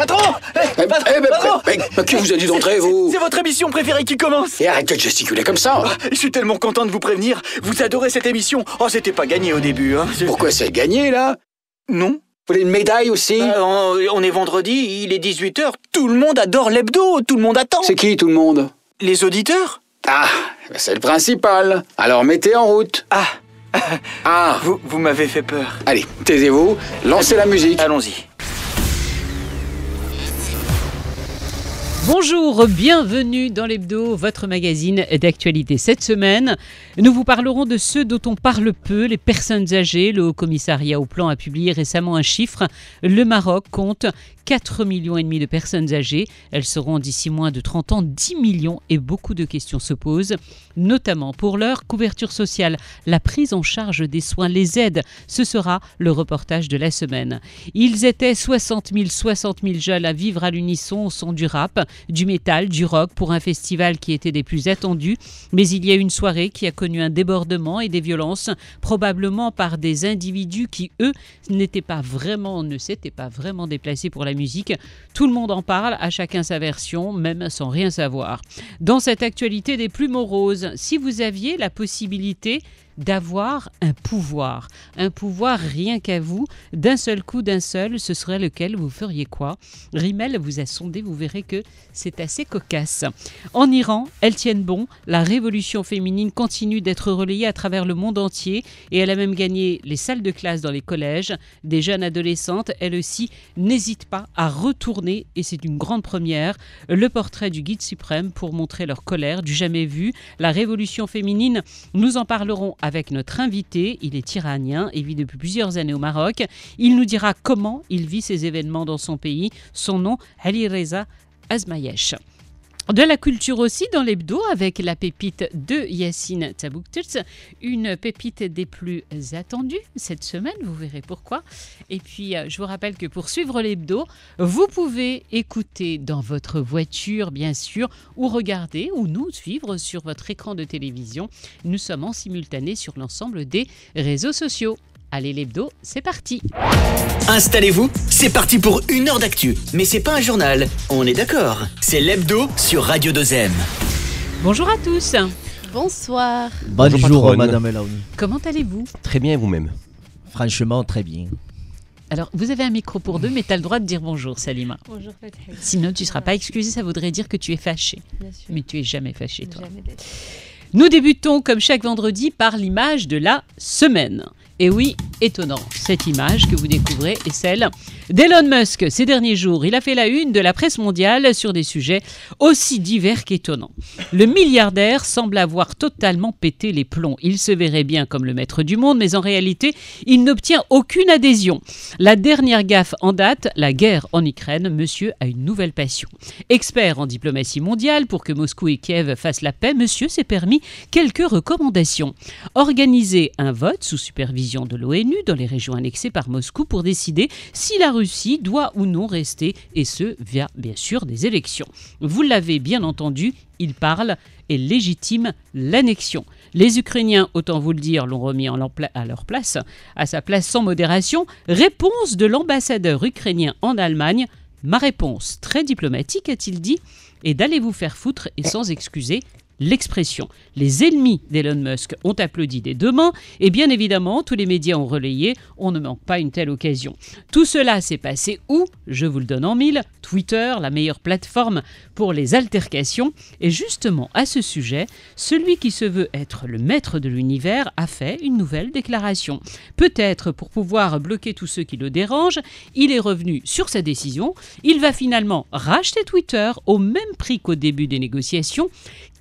Patron! Mais qui vous a dit d'entrer, vous? C'est votre émission préférée qui commence! Et arrêtez de gesticuler comme ça. Je suis tellement content de vous prévenir. Vous adorez cette émission. Oh, c'était pas gagné au début, hein. Pourquoi c'est gagné, là? Non. Vous voulez une médaille aussi? On est vendredi, il est 18h. Tout le monde adore l'hebdo. Tout le monde attend. C'est qui, tout le monde? Les auditeurs? Ah, c'est le principal. Alors mettez en route. Ah, vous m'avez fait peur. Allez, taisez-vous, lancez la musique. Allons-y. Bonjour, bienvenue dans l'Hebdo, votre magazine d'actualité. Cette semaine, nous vous parlerons de ceux dont on parle peu, les personnes âgées. Le Haut Commissariat au Plan a publié récemment un chiffre. Le Maroc compte 4,5 millions de personnes âgées. Elles seront d'ici moins de 30 ans 10 millions et beaucoup de questions se posent, notamment pour leur couverture sociale, la prise en charge des soins, les aides. Ce sera le reportage de la semaine. Ils étaient 60 000 jeunes à vivre à l'unisson au son du rap, du métal, du rock pour un festival qui était des plus attendus. Mais il y a une soirée qui a connu un débordement et des violences, probablement par des individus qui, eux, ne s'étaient pas vraiment déplacés pour la musique. Tout le monde en parle, à chacun sa version, même sans rien savoir. Dans cette actualité des plus moroses, si vous aviez la possibilité d'avoir un pouvoir rien qu'à vous, d'un seul coup, ce serait lequel? Vous feriez quoi? Rimmel vous a sondé, vous verrez que c'est assez cocasse. En Iran, elles tiennent bon, la révolution féminine continue d'être relayée à travers le monde entier et elle a même gagné les salles de classe dans les collèges. Des jeunes adolescentes, elles aussi, n'hésitent pas à retourner, et c'est une grande première, le portrait du guide suprême pour montrer leur colère du jamais vu. La révolution féminine, nous en parlerons avec notre invité. Il est iranien et vit depuis plusieurs années au Maroc. Il nous dira comment il vit ces événements dans son pays. Son nom, Alireza Azmayesh. De la culture aussi dans l'hebdo avec la pépite de Yacine Taboukterz, une pépite des plus attendues cette semaine, vous verrez pourquoi. Et puis je vous rappelle que pour suivre l'hebdo, vous pouvez écouter dans votre voiture bien sûr, ou regarder ou nous suivre sur votre écran de télévision. Nous sommes en simultané sur l'ensemble des réseaux sociaux. Allez l'hebdo, c'est parti. Installez-vous, c'est parti pour 1 heure d'actu. Mais c'est pas un journal, on est d'accord. C'est l'hebdo sur Radio 2M. Bonjour à tous. Bonsoir. Bonjour Madame Elaouni. Comment allez-vous? Très bien vous-même. Franchement, très bien. Alors, vous avez un micro pour deux, mais tu as le droit de dire bonjour, Salima. Bonjour, Fatih. Sinon, tu ne seras pas excusée, ça voudrait dire que tu es fâchée. Bien sûr. Mais tu es jamais fâchée, toi. Jamais. Nous débutons, comme chaque vendredi, par l'image de la semaine. Et oui, étonnant, cette image que vous découvrez est celle d'Elon Musk. Ces derniers jours, il a fait la une de la presse mondiale sur des sujets aussi divers qu'étonnants. Le milliardaire semble avoir totalement pété les plombs. Il se verrait bien comme le maître du monde, mais en réalité, il n'obtient aucune adhésion. La dernière gaffe en date, la guerre en Ukraine, monsieur a une nouvelle passion. Expert en diplomatie mondiale, pour que Moscou et Kiev fassent la paix, monsieur s'est permis quelques recommandations. Organiser un vote sous supervision de l'ONU dans les régions annexées par Moscou pour décider si la Russie doit ou non rester, et ce, via bien sûr des élections. Vous l'avez bien entendu, il parle et légitime l'annexion. Les Ukrainiens, autant vous le dire, l'ont remis à sa place sans modération. Réponse de l'ambassadeur ukrainien en Allemagne. Ma réponse, très diplomatique, a-t-il dit, est d'aller vous faire foutre et sans excuser l'expression. Les ennemis d'Elon Musk ont applaudi des deux mains et bien évidemment, tous les médias ont relayé. On ne manque pas une telle occasion. Tout cela s'est passé où? Je vous le donne en mille. Twitter, la meilleure plateforme pour les altercations. Et justement, à ce sujet, celui qui se veut être le maître de l'univers a fait une nouvelle déclaration. Peut-être pour pouvoir bloquer tous ceux qui le dérangent, il est revenu sur sa décision. Il va finalement racheter Twitter au même prix qu'au début des négociations.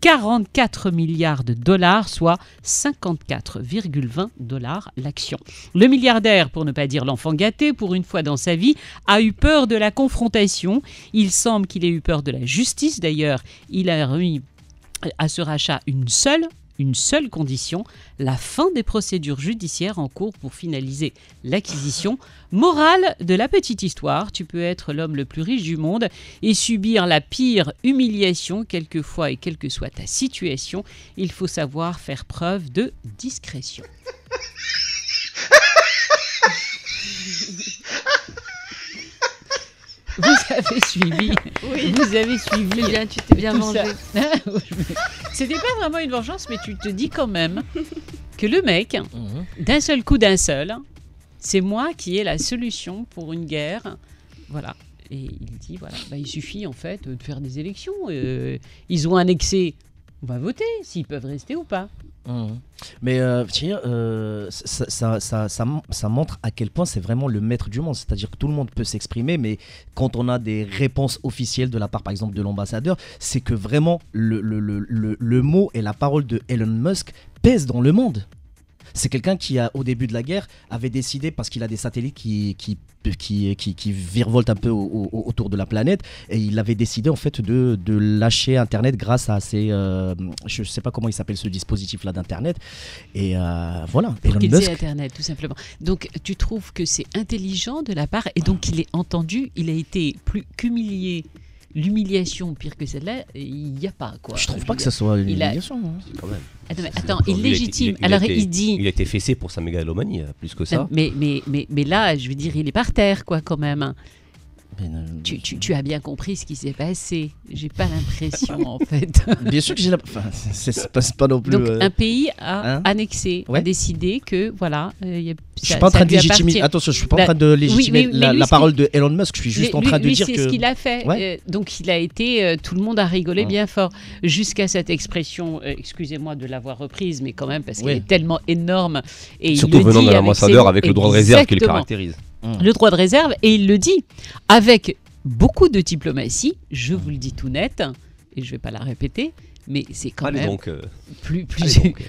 44 milliards de dollars, soit 54,20 $ l'action. Le milliardaire, pour ne pas dire l'enfant gâté, pour une fois dans sa vie, a eu peur de la confrontation. Il semble qu'il ait eu peur de la justice. D'ailleurs, il a remis à ce rachat une seule condition, la fin des procédures judiciaires en cours pour finaliser l'acquisition. Morale de la petite histoire, tu peux être l'homme le plus riche du monde et subir la pire humiliation quelquefois et quelle que soit ta situation, il faut savoir faire preuve de discrétion. vous avez suivi. Oui. Vous avez suivi. Bien, tu t'es bien tout mangé. ça. C'était pas vraiment une vengeance, mais tu te dis quand même que le mec, d'un seul coup, c'est moi qui ai la solution pour une guerre. Voilà. Et il dit, voilà, il suffit en fait de faire des élections. Ils ont annexé, on va voter s'ils peuvent rester ou pas. Mais ça montre à quel point c'est vraiment le maître du monde. C'est-à-dire que tout le monde peut s'exprimer, mais quand on a des réponses officielles de la part, par exemple, de l'ambassadeur, c'est que vraiment le mot et la parole de Elon Musk pèsent dans le monde. C'est quelqu'un qui, au début de la guerre, avait décidé, parce qu'il a des satellites qui virevoltent un peu autour de la planète, et il avait décidé en fait de lâcher Internet grâce à ces... je ne sais pas comment il s'appelle ce dispositif-là d'Internet. Et voilà. Pour Elon qu'ils Musk... aient Internet, tout simplement. Donc, tu trouves que c'est intelligent de la part, et donc il est entendu, il a été plus qu'humilié. L'humiliation pire que celle-là, il n'y a pas, quoi. Je trouve pas que ce soit une il a- humiliation. Quand même. Attends, il légitime. Alors, il dit... Il a été fessé pour sa mégalomanie, plus que ça. Mais là, je veux dire, il est par terre, quoi, quand même. Mais, Tu as bien compris ce qui s'est passé. J'ai pas l'impression, en fait. bien sûr que j'ai la... Enfin, c'est pas non plus... Donc, un pays a hein annexé, Ouais. a décidé que, voilà... je suis pas en train de légitimer. Attention, je suis pas en train de légitimer mais lui, la ce parole de Elon Musk. Je suis juste en train de dire c'est que... ce qu'il a fait. Ouais. Donc il a été, tout le monde a rigolé bien fort jusqu'à cette expression. Excusez-moi de l'avoir reprise, mais quand même parce qu'elle est tellement énorme. Et Surtout il le venant dit de l'ambassadeur avec le droit de réserve qui le Exactement. caractérise. Le droit de réserve, et il le dit avec beaucoup de diplomatie. Je vous le dis tout net, et je vais pas la répéter. Mais c'est quand Allez même donc, plus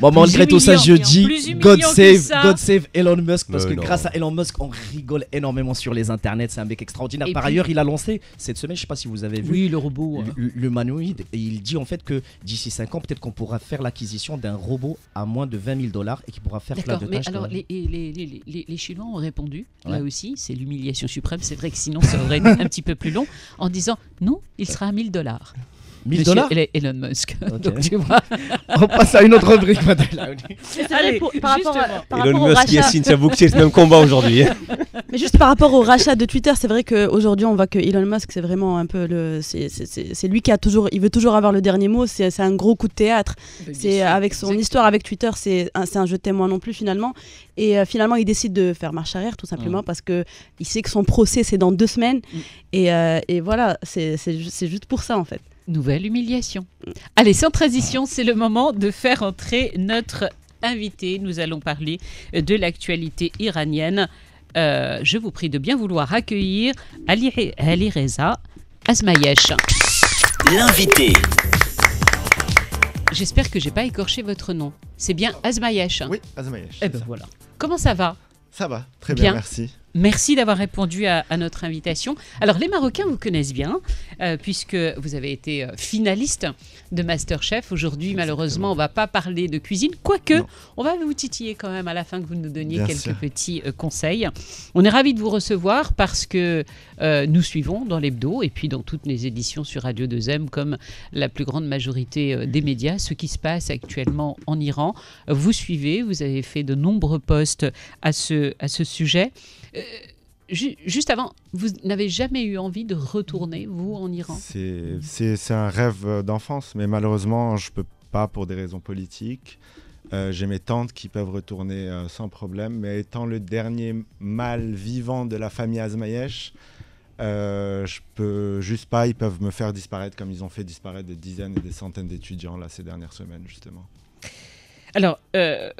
Bon, malgré tout ça, je humiliant, dis plus humiliant God que ça. save Elon Musk, parce Mais que non. grâce à Elon Musk, on rigole énormément sur les internets. C'est un mec extraordinaire. Et Par puis- ailleurs, il a lancé cette semaine, je sais pas si vous avez vu, Oui, le robot. l'humanoïde, et il dit en fait que d'ici 5 ans, peut-être qu'on pourra faire l'acquisition d'un robot à moins de 20 000 $ et qui pourra faire plein D'accord, de mais tâches. alors dans la vie. les Chinois ont répondu, là Ouais. aussi, c'est l'humiliation suprême, c'est vrai que sinon ça aurait été un petit peu plus long, en disant non, il sera à 1 000 $. 1000 Monsieur $. Elon Musk. Ok. Donc tu vois. On passe à une autre rubrique, madame. C'est vrai, Allez, par rapport, justement. par Elon rapport au Musk et rachat, Cynthia Bouxier, c'est le même combat aujourd'hui. mais juste par rapport au rachat de Twitter, c'est vrai qu'aujourd'hui on voit que Elon Musk c'est vraiment un peu c'est lui qui a toujours, il veut toujours avoir le dernier mot. C'est un gros coup de théâtre. C'est avec son histoire avec Twitter, c'est un jeu de témoin non plus finalement. Et finalement il décide de faire marche arrière tout simplement parce que il sait que son procès c'est dans 2 semaines et voilà c'est juste pour ça en fait. Nouvelle humiliation. Allez, sans transition, c'est le moment de faire entrer notre invité. Nous allons parler de l'actualité iranienne. Je vous prie de bien vouloir accueillir Alireza Azmayesh. L'invité. J'espère que j'ai pas écorché votre nom. C'est bien Azmayesh. Oui, Azmayesh. Eh ben voilà. Comment ça va? Ça va, très Bien. bien, merci. Merci d'avoir répondu à notre invitation. Alors, les Marocains vous connaissent bien, puisque vous avez été finaliste de MasterChef. Aujourd'hui, malheureusement, on ne va pas parler de cuisine, quoique Non. on va vous titiller quand même à la fin que vous nous donniez Bien quelques sûr. petits conseils. On est ravis de vous recevoir parce que nous suivons dans l'hebdo et puis dans toutes les éditions sur Radio 2M, comme la plus grande majorité des médias, ce qui se passe actuellement en Iran. Vous suivez, vous avez fait de nombreux posts à ce sujet. Juste avant, vous n'avez jamais eu envie de retourner, vous, en Iran? C'est un rêve d'enfance, mais malheureusement, je ne peux pas pour des raisons politiques. J'ai mes tantes qui peuvent retourner sans problème, mais étant le dernier mâle vivant de la famille Azmayesh, je peux juste pas, ils peuvent me faire disparaître comme ils ont fait disparaître des dizaines et des centaines d'étudiants là, ces dernières semaines, justement. Alors,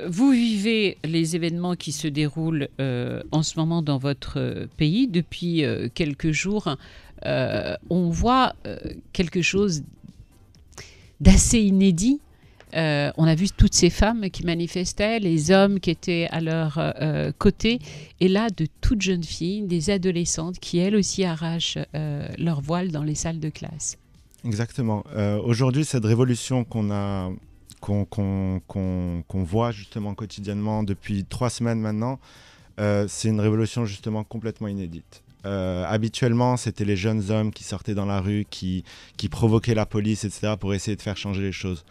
vous vivez les événements qui se déroulent en ce moment dans votre pays. Depuis quelques jours, on voit quelque chose d'assez inédit. On a vu toutes ces femmes qui manifestaient, les hommes qui étaient à leur côté, et là, de toutes jeunes filles, des adolescentes qui, elles aussi, arrachent leur voile dans les salles de classe. Exactement. Aujourd'hui, cette révolution qu'on voit justement quotidiennement depuis 3 semaines maintenant, c'est une révolution justement complètement inédite. Habituellement, c'était les jeunes hommes qui sortaient dans la rue, qui provoquaient la police, etc., pour essayer de faire changer les choses.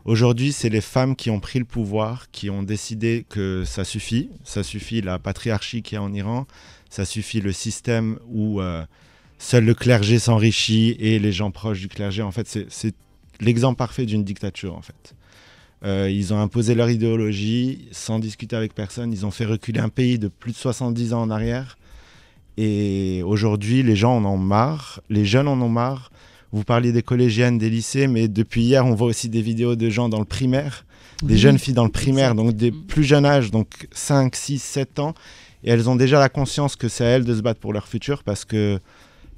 Aujourd'hui, c'est les femmes qui ont pris le pouvoir, qui ont décidé que ça suffit la patriarchie qu'il y a en Iran, ça suffit le système où seul le clergé s'enrichit et les gens proches du clergé. En fait, c'est l'exemple parfait d'une dictature, en fait. Ils ont imposé leur idéologie sans discuter avec personne. Ils ont fait reculer un pays de plus de 70 ans en arrière. Et aujourd'hui, les gens en ont marre. Les jeunes en ont marre. Vous parliez des collégiennes, des lycées, mais depuis hier, on voit aussi des vidéos de gens dans le primaire, des jeunes filles dans le primaire, donc des plus jeunes âges, donc 5, 6, 7 ans. Et elles ont déjà la conscience que c'est à elles de se battre pour leur futur parce que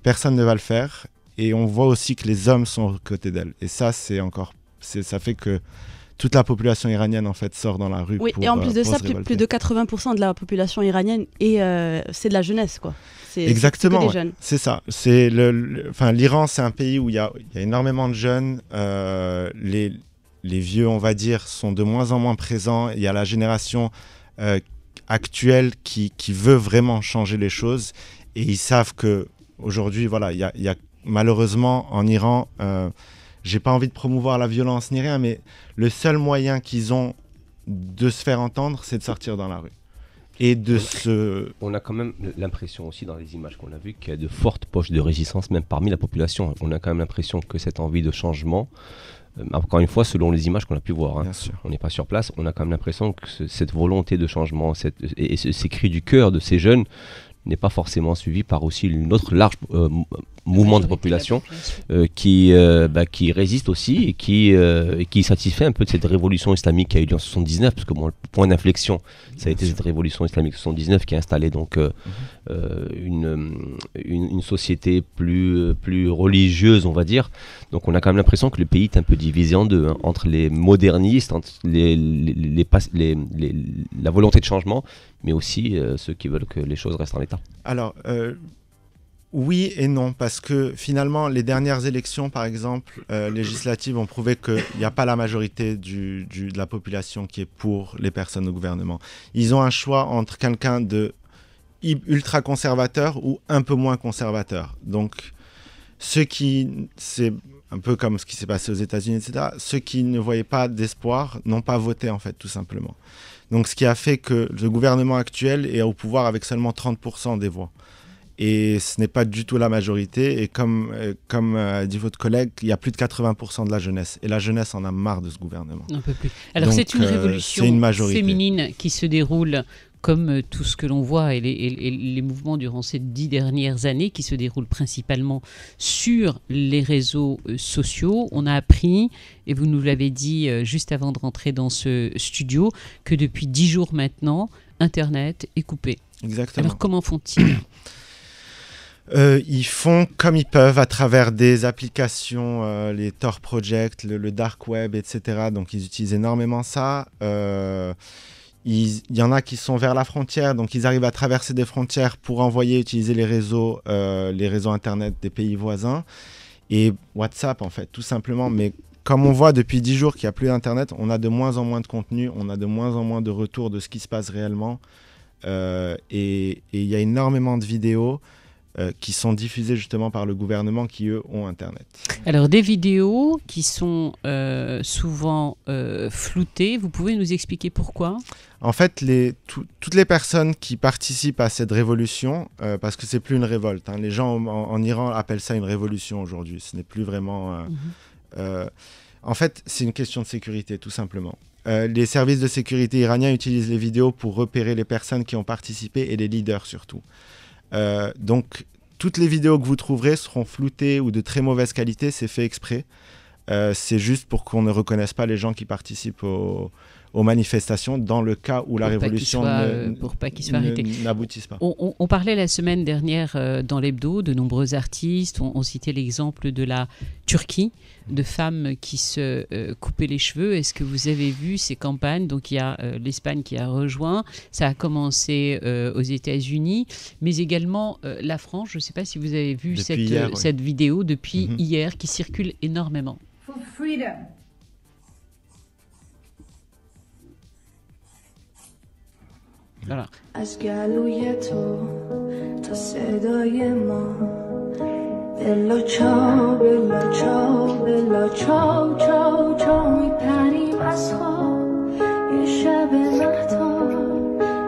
personne ne va le faire. Et on voit aussi que les hommes sont aux côtés d'elles. Et ça, ça fait que toute la population iranienne en fait sort dans la rue. Oui, et en plus de ça, plus de 80% de la population iranienne c'est de la jeunesse, quoi. Exactement, des jeunes. C'est ça. C'est l'Iran, c'est un pays où il y a énormément de jeunes. Les vieux, on va dire, sont de moins en moins présents. Il y a la génération actuelle qui veut vraiment changer les choses, et ils savent que aujourd'hui, voilà, il y a malheureusement en Iran. J'ai pas envie de promouvoir la violence ni rien, mais le seul moyen qu'ils ont de se faire entendre, c'est de sortir dans la rue. Et On a quand même l'impression aussi dans les images qu'on a vues qu'il y a de fortes poches de résistance, même parmi la population. On a quand même l'impression que cette envie de changement, encore une fois, selon les images qu'on a pu voir, hein, on n'est pas sur place, on a quand même l'impression que cette volonté de changement et ces cris du cœur de ces jeunes n'est pas forcément suivi par aussi une autre large mouvement de population qui résiste aussi et qui satisfait un peu de cette révolution islamique qui a eu lieu en 79, parce que le point d'inflexion, ça a été cette révolution islamique 79 qui a installé donc une société plus religieuse, on va dire. Donc on a quand même l'impression que le pays est un peu divisé en deux, hein, entre les modernistes, entre la volonté de changement, mais aussi ceux qui veulent que les choses restent en l'état. Alors, oui et non, parce que finalement, les dernières élections, par exemple, législatives, ont prouvé qu'il n'y a pas la majorité de la population qui est pour les personnes au gouvernement. Ils ont un choix entre quelqu'un de ultra conservateur ou un peu moins conservateur. Donc, c'est un peu comme ce qui s'est passé aux États-Unis, etc. Ceux qui ne voyaient pas d'espoir n'ont pas voté, en fait, tout simplement. Donc, ce qui a fait que le gouvernement actuel est au pouvoir avec seulement 30% des voix. Et ce n'est pas du tout la majorité. Et comme dit votre collègue, il y a plus de 80% de la jeunesse. Et la jeunesse en a marre de ce gouvernement. Un peu plus. Alors, donc, c'est une révolution féminine qui se déroule comme tout ce que l'on voit et les mouvements durant ces 10 dernières années qui se déroulent principalement sur les réseaux sociaux. On a appris, et vous nous l'avez dit juste avant de rentrer dans ce studio, que depuis 10 jours maintenant, Internet est coupé. Exactement. Alors comment font-ils ? Ils font comme ils peuvent à travers des applications, les Tor Project, le Dark Web, etc. Donc ils utilisent énormément ça. Il y en a qui sont vers la frontière, donc ils arrivent à traverser des frontières pour utiliser les réseaux Internet des pays voisins. Et WhatsApp, en fait, tout simplement. Mais comme on voit depuis 10 jours qu'il n'y a plus d'Internet, on a de moins en moins de contenu, on a de moins en moins de retours de ce qui se passe réellement. Et il y a énormément de vidéos qui sont diffusées justement par le gouvernement qui, eux, ont Internet. Alors, des vidéos qui sont souvent floutées, vous pouvez nous expliquer pourquoi ? En fait, toutes les personnes qui participent à cette révolution, parce que c'est plus une révolte, hein, les gens en Iran appellent ça une révolution aujourd'hui, ce n'est plus vraiment... en fait, c'est une question de sécurité, tout simplement. Les services de sécurité iraniens utilisent les vidéos pour repérer les personnes qui ont participé et les leaders surtout. Donc, toutes les vidéos que vous trouverez seront floutées ou de très mauvaise qualité, c'est fait exprès. C'est juste pour qu'on ne reconnaisse pas les gens qui participent aux manifestations dans le cas où la révolution n'aboutisse pas. On parlait la semaine dernière dans l'hebdo de nombreux artistes, on citait l'exemple de la Turquie, de femmes qui se coupaient les cheveux. Est-ce que vous avez vu ces campagnes ? Donc il y a l'Espagne qui a rejoint, ça a commencé aux États-Unis, mais également la France. Je ne sais pas si vous avez vu cette vidéo depuis hier qui circule énormément. For freedom. Voilà. از گلوی تو تا صدای ما بلا چاو بلا چاو بلا چاو چاو چاو میپریم از خواب یه شب مهتاب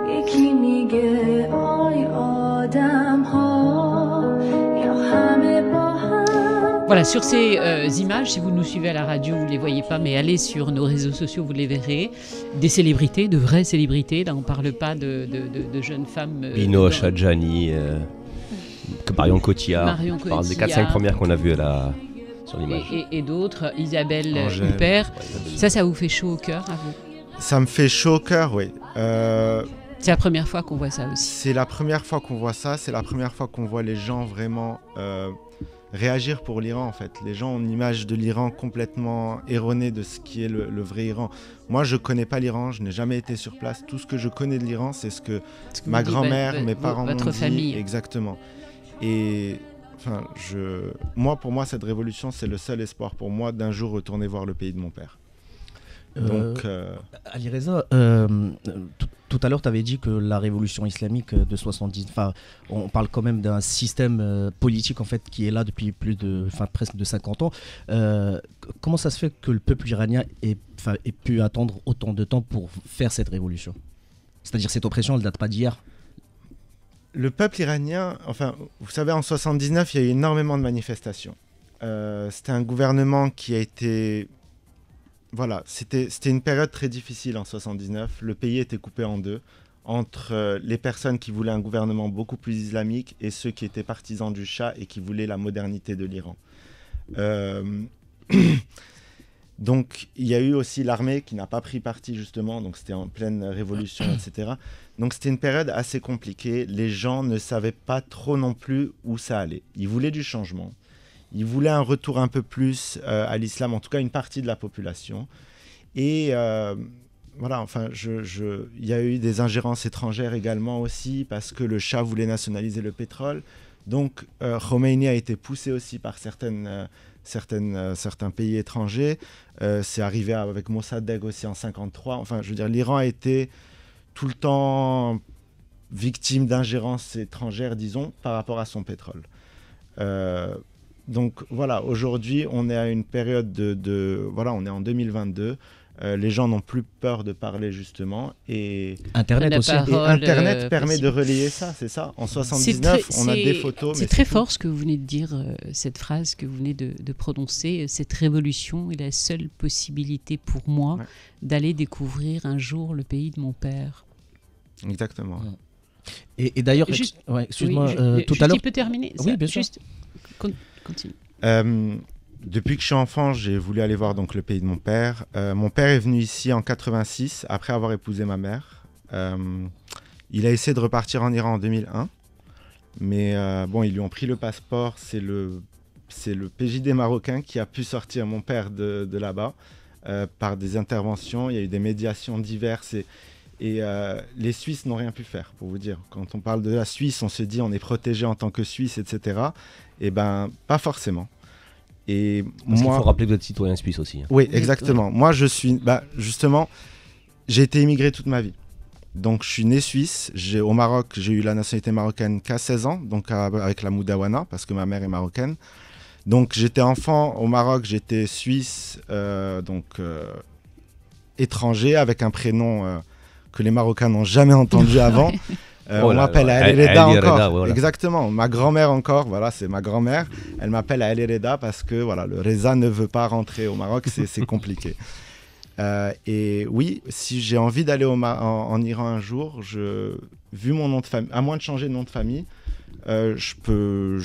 یکی میگه آی آدم ها یا Voilà, sur ces images, si vous nous suivez à la radio, vous ne les voyez pas, mais allez sur nos réseaux sociaux, vous les verrez. Des célébrités, de vraies célébrités. Là, on ne parle pas de jeunes femmes. Binoche, Adjani, Marion Cotillard. Marion Je parle des 4-5 premières qu'on a vues sur l'image. Et d'autres, Isabelle Angèle. Huppert. Ouais, Ça vous fait chaud au cœur, à vous? Ça me fait chaud au cœur, oui. C'est la première fois qu'on voit ça aussi. C'est la première fois qu'on voit ça, c'est la première fois qu'on voit les gens vraiment réagir pour l'Iran en fait. Les gens ont une image de l'Iran complètement erronée de ce qui est le vrai Iran. Moi je connais pas l'Iran, je n'ai jamais été sur place. Tout ce que je connais de l'Iran, c'est ce que ma grand-mère, mes parents m'ont dit. Votre famille. Exactement. Et enfin, pour moi cette révolution c'est le seul espoir pour moi d'un jour retourner voir le pays de mon père. Donc, Ali Reza, tout à l'heure, tu avais dit que la révolution islamique de 70, on parle quand même d'un système politique en fait qui est là depuis presque de 50 ans. Comment ça se fait que le peuple iranien ait pu attendre autant de temps pour faire cette révolution? C'est-à-dire cette oppression, elle date pas d'hier. Le peuple iranien, vous savez, en 79, il y a eu énormément de manifestations. C'était un gouvernement qui a été... Voilà, c'était une période très difficile en 79. Le pays était coupé en deux, entre les personnes qui voulaient un gouvernement beaucoup plus islamique et ceux qui étaient partisans du Shah et qui voulaient la modernité de l'Iran. Donc, il y a eu aussi l'armée qui n'a pas pris parti, justement. Donc, c'était en pleine révolution, etc. Donc, c'était une période assez compliquée. Les gens ne savaient pas trop non plus où ça allait. Ils voulaient du changement. Ils voulaient un retour un peu plus à l'islam, en tout cas une partie de la population. Et voilà, il y a eu des ingérences étrangères également aussi, parce que le Shah voulait nationaliser le pétrole. Donc, Khomeini a été poussé aussi par certains pays étrangers. C'est arrivé avec Mossadegh aussi en 1953. Enfin, je veux dire, l'Iran a été tout le temps victime d'ingérences étrangères, disons, par rapport à son pétrole. Donc voilà, aujourd'hui, on est à une période voilà, on est en 2022. Les gens n'ont plus peur de parler, justement. Et Internet aussi. Et Internet permet de relayer ça, c'est ça. En 79, on a des photos. C'est très fort ce que vous venez de dire, cette phrase que vous venez de prononcer. Cette révolution est la seule possibilité pour moi d'aller découvrir un jour le pays de mon père. Exactement. Et d'ailleurs, excuse-moi, tout à l'heure... Tu peux terminer? Oui, bien sûr. Juste, continue. Depuis que je suis enfant, j'ai voulu aller voir donc le pays de mon père. Mon père est venu ici en 86, après avoir épousé ma mère. Il a essayé de repartir en Iran en 2001. Mais ils lui ont pris le passeport. C'est le PJD marocain qui a pu sortir mon père de là-bas par des interventions. Il y a eu des médiations diverses. Et les Suisses n'ont rien pu faire, pour vous dire. Quand on parle de la Suisse, on se dit on est protégé en tant que Suisse, etc. Eh bien, pas forcément. Et Parce qu'il faut rappeler que vous êtes citoyen suisse aussi. Oui, exactement. Moi, je suis... justement, j'ai été immigré toute ma vie. Donc, je suis né suisse. Au Maroc, j'ai eu la nationalité marocaine qu'à 16 ans, donc avec la Moudawana, parce que ma mère est marocaine. Donc, j'étais enfant au Maroc, j'étais suisse, étranger, avec un prénom... que les Marocains n'ont jamais entendu avant. On m'appelle Ali Reda encore. Voilà. Exactement. Ma grand-mère encore, voilà, c'est ma grand-mère. Elle m'appelle Ali Reda parce que voilà, le Reza ne veut pas rentrer au Maroc, c'est compliqué. Et oui, si j'ai envie d'aller en Iran un jour, vu mon nom de famille, à moins de changer de nom de famille, je peux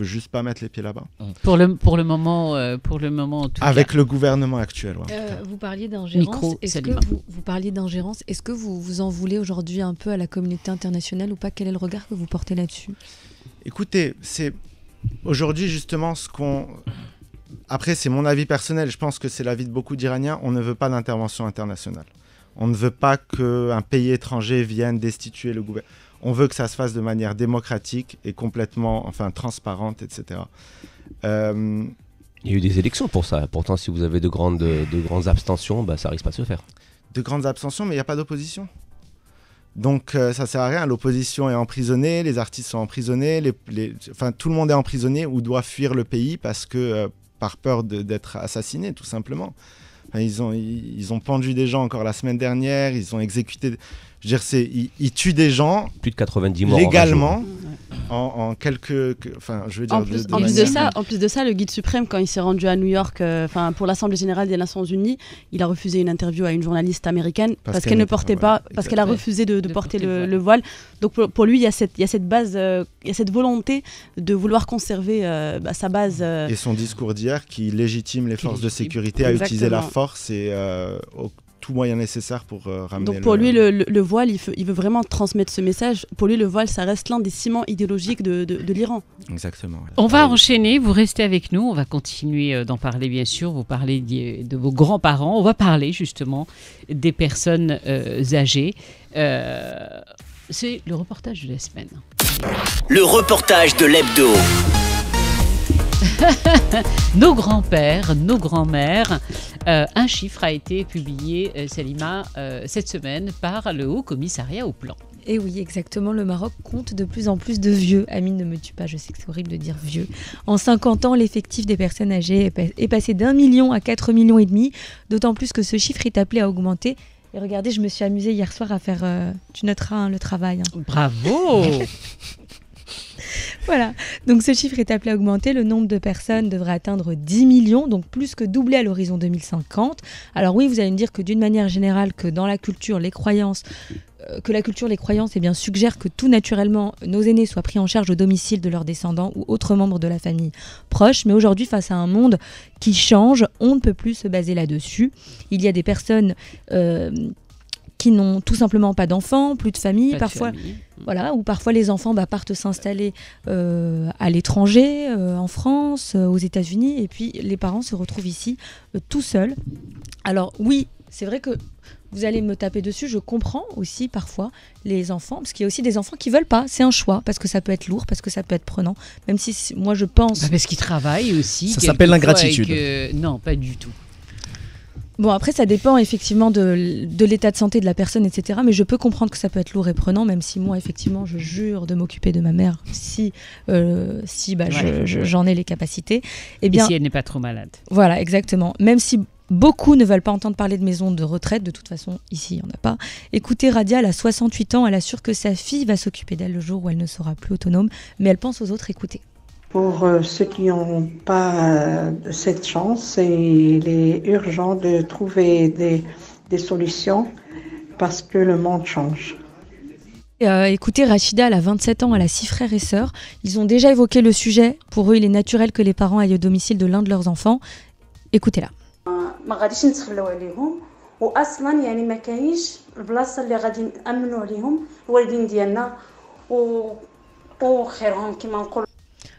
juste pas mettre les pieds là-bas. Pour le moment, en tout avec cas. le gouvernement actuel. Vous parliez d'ingérence. Vous parliez d'ingérence. Est-ce que vous en voulez aujourd'hui un peu à la communauté internationale ou pas? Quel est le regard que vous portez là-dessus? Écoutez, c'est aujourd'hui justement ce qu'on... Après, c'est mon avis personnel. Je pense que c'est l'avis de beaucoup d'Iraniens. On ne veut pas d'intervention internationale. On ne veut pas qu'un pays étranger vienne destituer le gouvernement. On veut que ça se fasse de manière démocratique et complètement, transparente, etc. Il y a eu des élections pour ça. Pourtant, si vous avez de grandes abstentions, ça risque pas de se faire. De grandes abstentions, mais il n'y a pas d'opposition. Donc, ça sert à rien. L'opposition est emprisonnée, les artistes sont emprisonnés, tout le monde est emprisonné ou doit fuir le pays parce que, par peur d'être assassiné, tout simplement. Ils ont pendu des gens encore la semaine dernière, ils ont exécuté... Je veux dire, ils tuent des gens plus de 90 morts légalement en quelques... Enfin, je veux dire... En plus de ça, le guide suprême, quand il s'est rendu à New York pour l'Assemblée générale des Nations Unies, il a refusé une interview à une journaliste américaine parce qu'elle ne portait pas, parce qu'elle a refusé de porter le voile. Donc pour lui, il y a cette base, il y a cette volonté de vouloir conserver sa base. Et son discours d'hier qui légitime les forces de sécurité à utiliser la force et tout moyen nécessaire pour ramener. Donc pour lui, le voile, il veut vraiment transmettre ce message. Pour lui, le voile, ça reste l'un des ciments idéologiques de l'Iran. Exactement. Ouais. On va enchaîner, vous restez avec nous, on va continuer d'en parler bien sûr, vous parlez de vos grands-parents, on va parler justement des personnes âgées. C'est le reportage de la semaine. Le reportage de l'hebdo. Nos grands-pères, nos grands-mères, un chiffre a été publié, Salima, cette semaine par le Haut Commissariat au Plan. Et oui, exactement, le Maroc compte de plus en plus de vieux. Amine, ne me tue pas, je sais que c'est horrible de dire vieux. En 50 ans, l'effectif des personnes âgées est passé d'1 million à 4,5 millions, d'autant plus que ce chiffre est appelé à augmenter. Et regardez, je me suis amusée hier soir à faire, tu noteras le travail. Bravo. Voilà, donc ce chiffre est appelé à augmenter, le nombre de personnes devrait atteindre 10 millions, donc plus que doubler à l'horizon 2050. Alors oui, vous allez me dire que d'une manière générale, que dans la culture, les croyances, suggèrent que tout naturellement, nos aînés soient pris en charge au domicile de leurs descendants ou autres membres de la famille proche. Mais aujourd'hui, face à un monde qui change, on ne peut plus se baser là-dessus. Il y a des personnes qui n'ont tout simplement pas d'enfants, plus de famille, voilà, ou parfois les enfants partent s'installer à l'étranger, en France, aux États-Unis, et puis les parents se retrouvent ici tout seuls. Alors oui, c'est vrai que vous allez me taper dessus, je comprends aussi parfois les enfants, parce qu'il y a aussi des enfants qui veulent pas, c'est un choix, parce que ça peut être lourd, parce que ça peut être prenant, même si moi je pense... Parce qu'ils travaillent aussi. Ça s'appelle l'ingratitude. Non, pas du tout. Bon, après, ça dépend effectivement de l'état de santé de la personne, etc. Mais je peux comprendre que ça peut être lourd et prenant, même si moi, effectivement, je jure de m'occuper de ma mère si j'en ai les capacités. Et si elle n'est pas trop malade. Voilà, exactement. Même si beaucoup ne veulent pas entendre parler de maison de retraite, de toute façon, ici, il n'y en a pas. Écoutez, Radia, elle a 68 ans, elle assure que sa fille va s'occuper d'elle le jour où elle ne sera plus autonome, mais elle pense aux autres, écoutez. Pour ceux qui n'ont pas cette chance, il est urgent de trouver des solutions parce que le monde change. Écoutez, Rachida, elle a 27 ans, elle a 6 frères et sœurs. Ils ont déjà évoqué le sujet. Pour eux, il est naturel que les parents aillent au domicile de l'un de leurs enfants. Écoutez-la.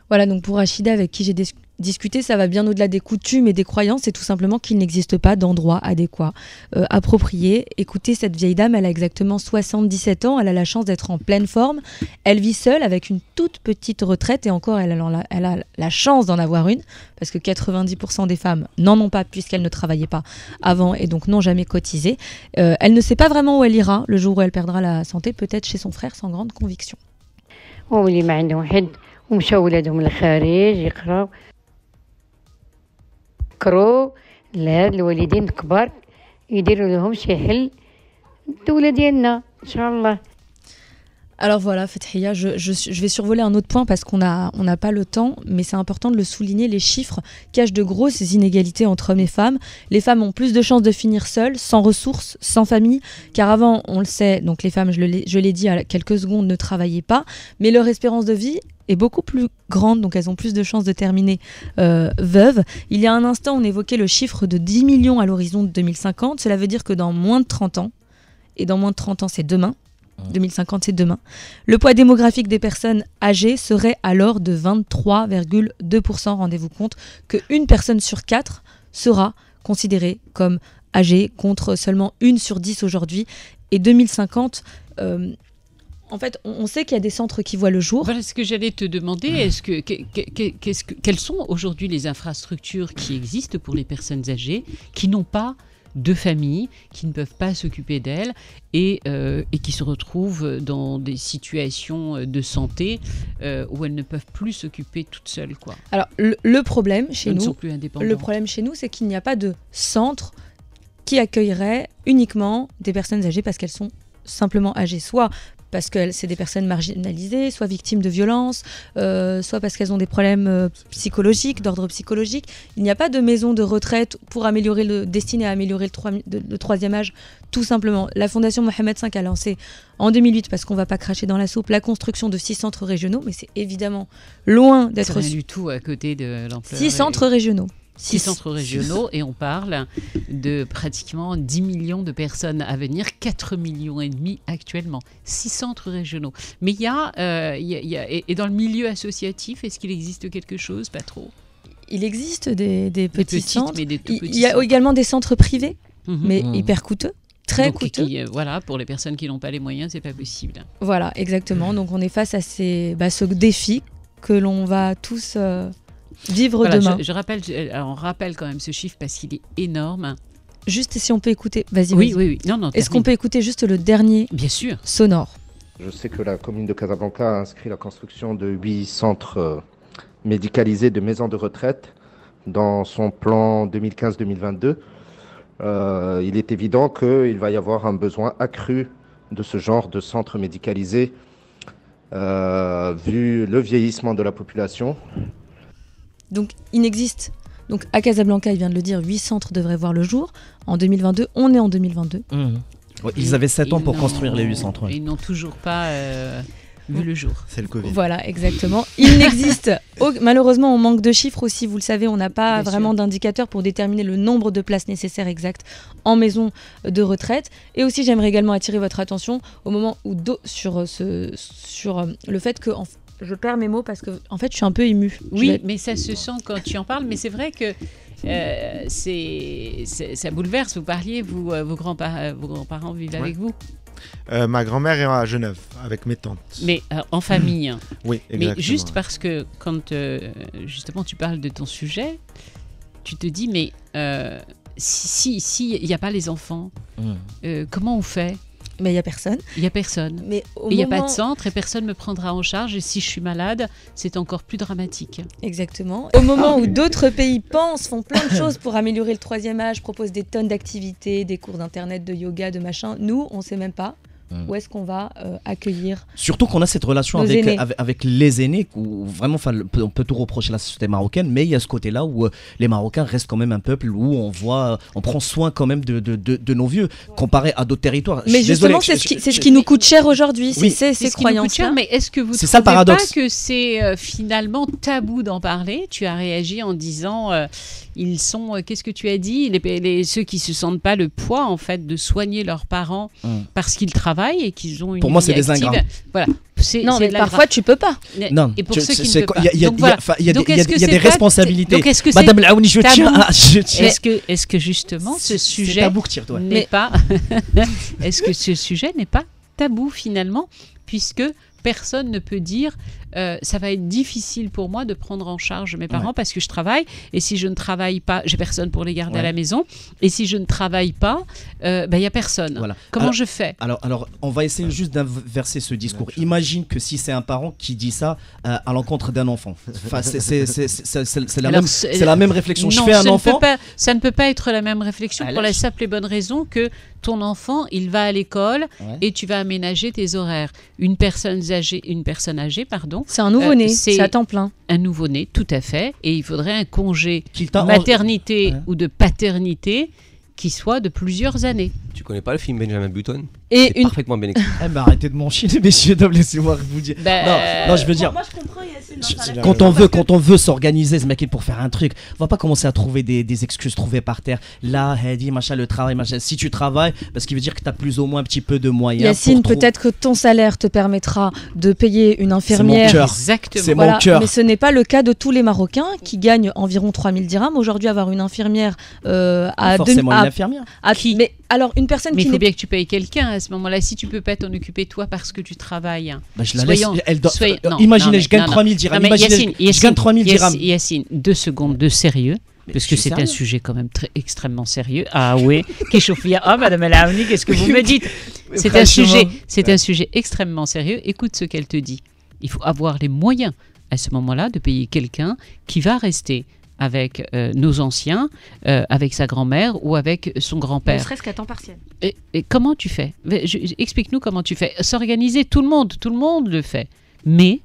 Voilà, donc pour Rachida, avec qui j'ai discuté, ça va bien au-delà des coutumes et des croyances, c'est tout simplement qu'il n'existe pas d'endroit adéquat, approprié. Écoutez, cette vieille dame, elle a exactement 77 ans, elle a la chance d'être en pleine forme, elle vit seule avec une toute petite retraite, et encore, elle a la chance d'en avoir une, parce que 90% des femmes n'en ont pas, puisqu'elles ne travaillaient pas avant et donc n'ont jamais cotisé. Elle ne sait pas vraiment où elle ira le jour où elle perdra la santé, peut-être chez son frère, sans grande conviction. ومشاو ولادهم للخارج يقراو لهاد الوالدين الكبار يديروا لهم شي حل الدولة ديالنا ان شاء الله. Alors voilà, Fethia, je vais survoler un autre point parce qu'on n'a pas le temps, mais c'est important de le souligner, les chiffres cachent de grosses inégalités entre hommes et femmes. Les femmes ont plus de chances de finir seules, sans ressources, sans famille, car avant, on le sait, donc les femmes, je l'ai dit à quelques secondes, ne travaillaient pas, mais leur espérance de vie est beaucoup plus grande, donc elles ont plus de chances de terminer veuves. Il y a un instant, on évoquait le chiffre de 10 millions à l'horizon de 2050, cela veut dire que dans moins de 30 ans, et dans moins de 30 ans, c'est demain, 2050, c'est demain. Le poids démographique des personnes âgées serait alors de 23,2%. Rendez-vous compte qu'une personne sur 4 sera considérée comme âgée, contre seulement 1 sur 10 aujourd'hui. Et 2050, en fait, on sait qu'il y a des centres qui voient le jour. Voilà ce que j'allais te demander. Quelles sont aujourd'hui les infrastructures qui existent pour les personnes âgées qui n'ont pas de famille, qui ne peuvent pas s'occuper d'elles et qui se retrouvent dans des situations de santé où elles ne peuvent plus s'occuper toutes seules, quoi. Alors le problème chez nous, le problème chez nous, c'est qu'il n'y a pas de centre qui accueillerait uniquement des personnes âgées parce qu'elles sont simplement âgées, soit parce que c'est des personnes marginalisées, soit victimes de violences, soit parce qu'elles ont des problèmes psychologiques, d'ordre psychologique. Il n'y a pas de maison de retraite destinée à améliorer le troisième âge, tout simplement. La Fondation Mohamed V a lancé en 2008, parce qu'on ne va pas cracher dans la soupe, la construction de 6 centres régionaux, mais c'est évidemment loin d'être... C'est rien du tout à côté de l'ampleur. 6 centres régionaux. 6 centres régionaux et on parle de pratiquement 10 millions de personnes à venir, 4,5 millions actuellement. 6 centres régionaux. Mais il y a, et dans le milieu associatif, est-ce qu'il existe quelque chose? Pas trop. Il existe des petits centres. Mais des tout petits il y a centres. Également des centres privés, mais hyper coûteux. Très coûteux. Voilà, pour les personnes qui n'ont pas les moyens, c'est pas possible. Voilà, exactement. Donc on est face à ce défi que l'on va tous vivre demain. On rappelle quand même ce chiffre parce qu'il est énorme. Juste si on peut écouter, vas-y. Oui. Non, est-ce qu'on peut écouter juste le dernier Bien sûr. sonore? Je sais que la commune de Casablanca a inscrit la construction de 8 centres médicalisés de maisons de retraite dans son plan 2015-2022. Il est évident qu'il va y avoir un besoin accru de ce genre de centres médicalisés vu le vieillissement de la population. Donc il existe, à Casablanca, il vient de le dire, 8 centres devraient voir le jour. En 2022, on est en 2022. Ouais, ils avaient 7 ans pour construire les 8 centres. Ouais. Ils n'ont toujours pas vu le jour. C'est le Covid. Voilà, exactement. Il n'existe, malheureusement, on manque de chiffres aussi, vous le savez, on n'a pas vraiment d'indicateurs pour déterminer le nombre de places nécessaires exactes en maison de retraite. Et aussi, j'aimerais également attirer votre attention au moment où sur le fait que... Je perds mes mots parce que en fait je suis un peu émue. Oui, mais ça se sent quand tu en parles. Mais c'est vrai que ça bouleverse. Vous parliez, vos grands-parents vivent avec vous. Ma grand-mère est à Genève avec mes tantes. Mais en famille. Oui, exactement. Mais juste parce que quand justement tu parles de ton sujet, tu te dis mais si il n'y a pas les enfants, comment on fait? Mais il n'y a personne. Il n'y a personne. Mais il n'y a pas de centre et personne ne me prendra en charge. Et si je suis malade, c'est encore plus dramatique. Exactement. Au moment où d'autres pays font plein de choses pour améliorer le troisième âge, proposent des tonnes d'activités, des cours d'internet, de yoga, de machin, nous, on ne sait même pas où est-ce qu'on va accueillir. Surtout qu'on a cette relation avec les aînés, où vraiment on peut tout reprocher à la société marocaine, mais il y a ce côté-là où les Marocains restent quand même un peuple où on prend soin quand même de nos vieux, comparé à d'autres territoires. Mais justement, c'est ce qui nous coûte cher aujourd'hui, c'est ces croyances-là. Mais est-ce que vous ne trouvez pas que c'est finalement tabou d'en parler? Tu as réagi en disant... ils sont, qu'est-ce que tu as dit, ceux qui se sentent pas le poids en fait de soigner leurs parents parce qu'ils travaillent et qu'ils ont une pour moi c'est vie des ingrats. Voilà. Non, mais parfois tu peux pas. Non. Et pour ceux qui ne peuvent pas. Il y a des responsabilités. Donc est-ce que Madame Laouni, je tiens. Est-ce que justement ce sujet n'est pas est-ce que ce sujet n'est pas tabou finalement, puisque personne ne peut dire ça va être difficile pour moi de prendre en charge mes parents parce que je travaille, et si je ne travaille pas, j'ai personne pour les garder à la maison, et si je ne travaille pas, il n'y a personne. Voilà. Comment je fais? Alors, on va essayer juste d'inverser ce discours. Imagine que si c'est un parent qui dit ça à l'encontre d'un enfant. Enfin, c'est la même réflexion. Non, je fais un enfant. Ça ne peut pas être la même réflexion pour la simple et bonne raison que ton enfant, il va à l'école et tu vas aménager tes horaires. Une personne âgée, c'est un nouveau-né, c'est à temps plein. Un nouveau-né, tout à fait. Et il faudrait un congé maternité ou de paternité qui soit de plusieurs années. Tu connais pas le film Benjamin Button? Et parfaitement bien expliqué. Arrêtez de m'enchaîner, messieurs, laissez-moi vous dire. Non, je veux dire. Moi, je comprends, Yacine. Quand on veut s'organiser, ce mec, pour faire un truc, on va pas commencer à trouver des excuses trouvées par terre. Là, Hedi, machin, le travail, machin. Si tu travailles, parce qu'il veut dire que tu as plus ou moins un petit peu de moyens. Yacine, peut-être que ton salaire te permettra de payer une infirmière. C'est mon cœur. Exactement. C'est mon cœur. Mais ce n'est pas le cas de tous les Marocains qui gagnent environ 3000 dirhams. Aujourd'hui, avoir une infirmière à forcément une infirmière. Mais alors, une personne mais qui il faut bien que tu payes quelqu'un à ce moment-là. Si tu peux pas t'en occuper toi parce que tu travailles. Bah, je la laisse. Imaginez, je gagne 3000 dirhams. Je gagne 3000 dirhams. Yacine, 2 secondes de sérieux. Parce que c'est un sujet quand même extrêmement sérieux. Ah oui, Madame Laouni, qu'est-ce que vous me dites? C'est un sujet extrêmement sérieux. Écoute ce qu'elle te dit. Il faut avoir les moyens à ce moment-là de payer quelqu'un qui va rester avec nos anciens, avec sa grand-mère ou avec son Ne grand-père. serait-ce qu'à temps partiel. Et comment tu fais? Explique-nous comment tu fais. S'organiser, tout le monde le fait. Mais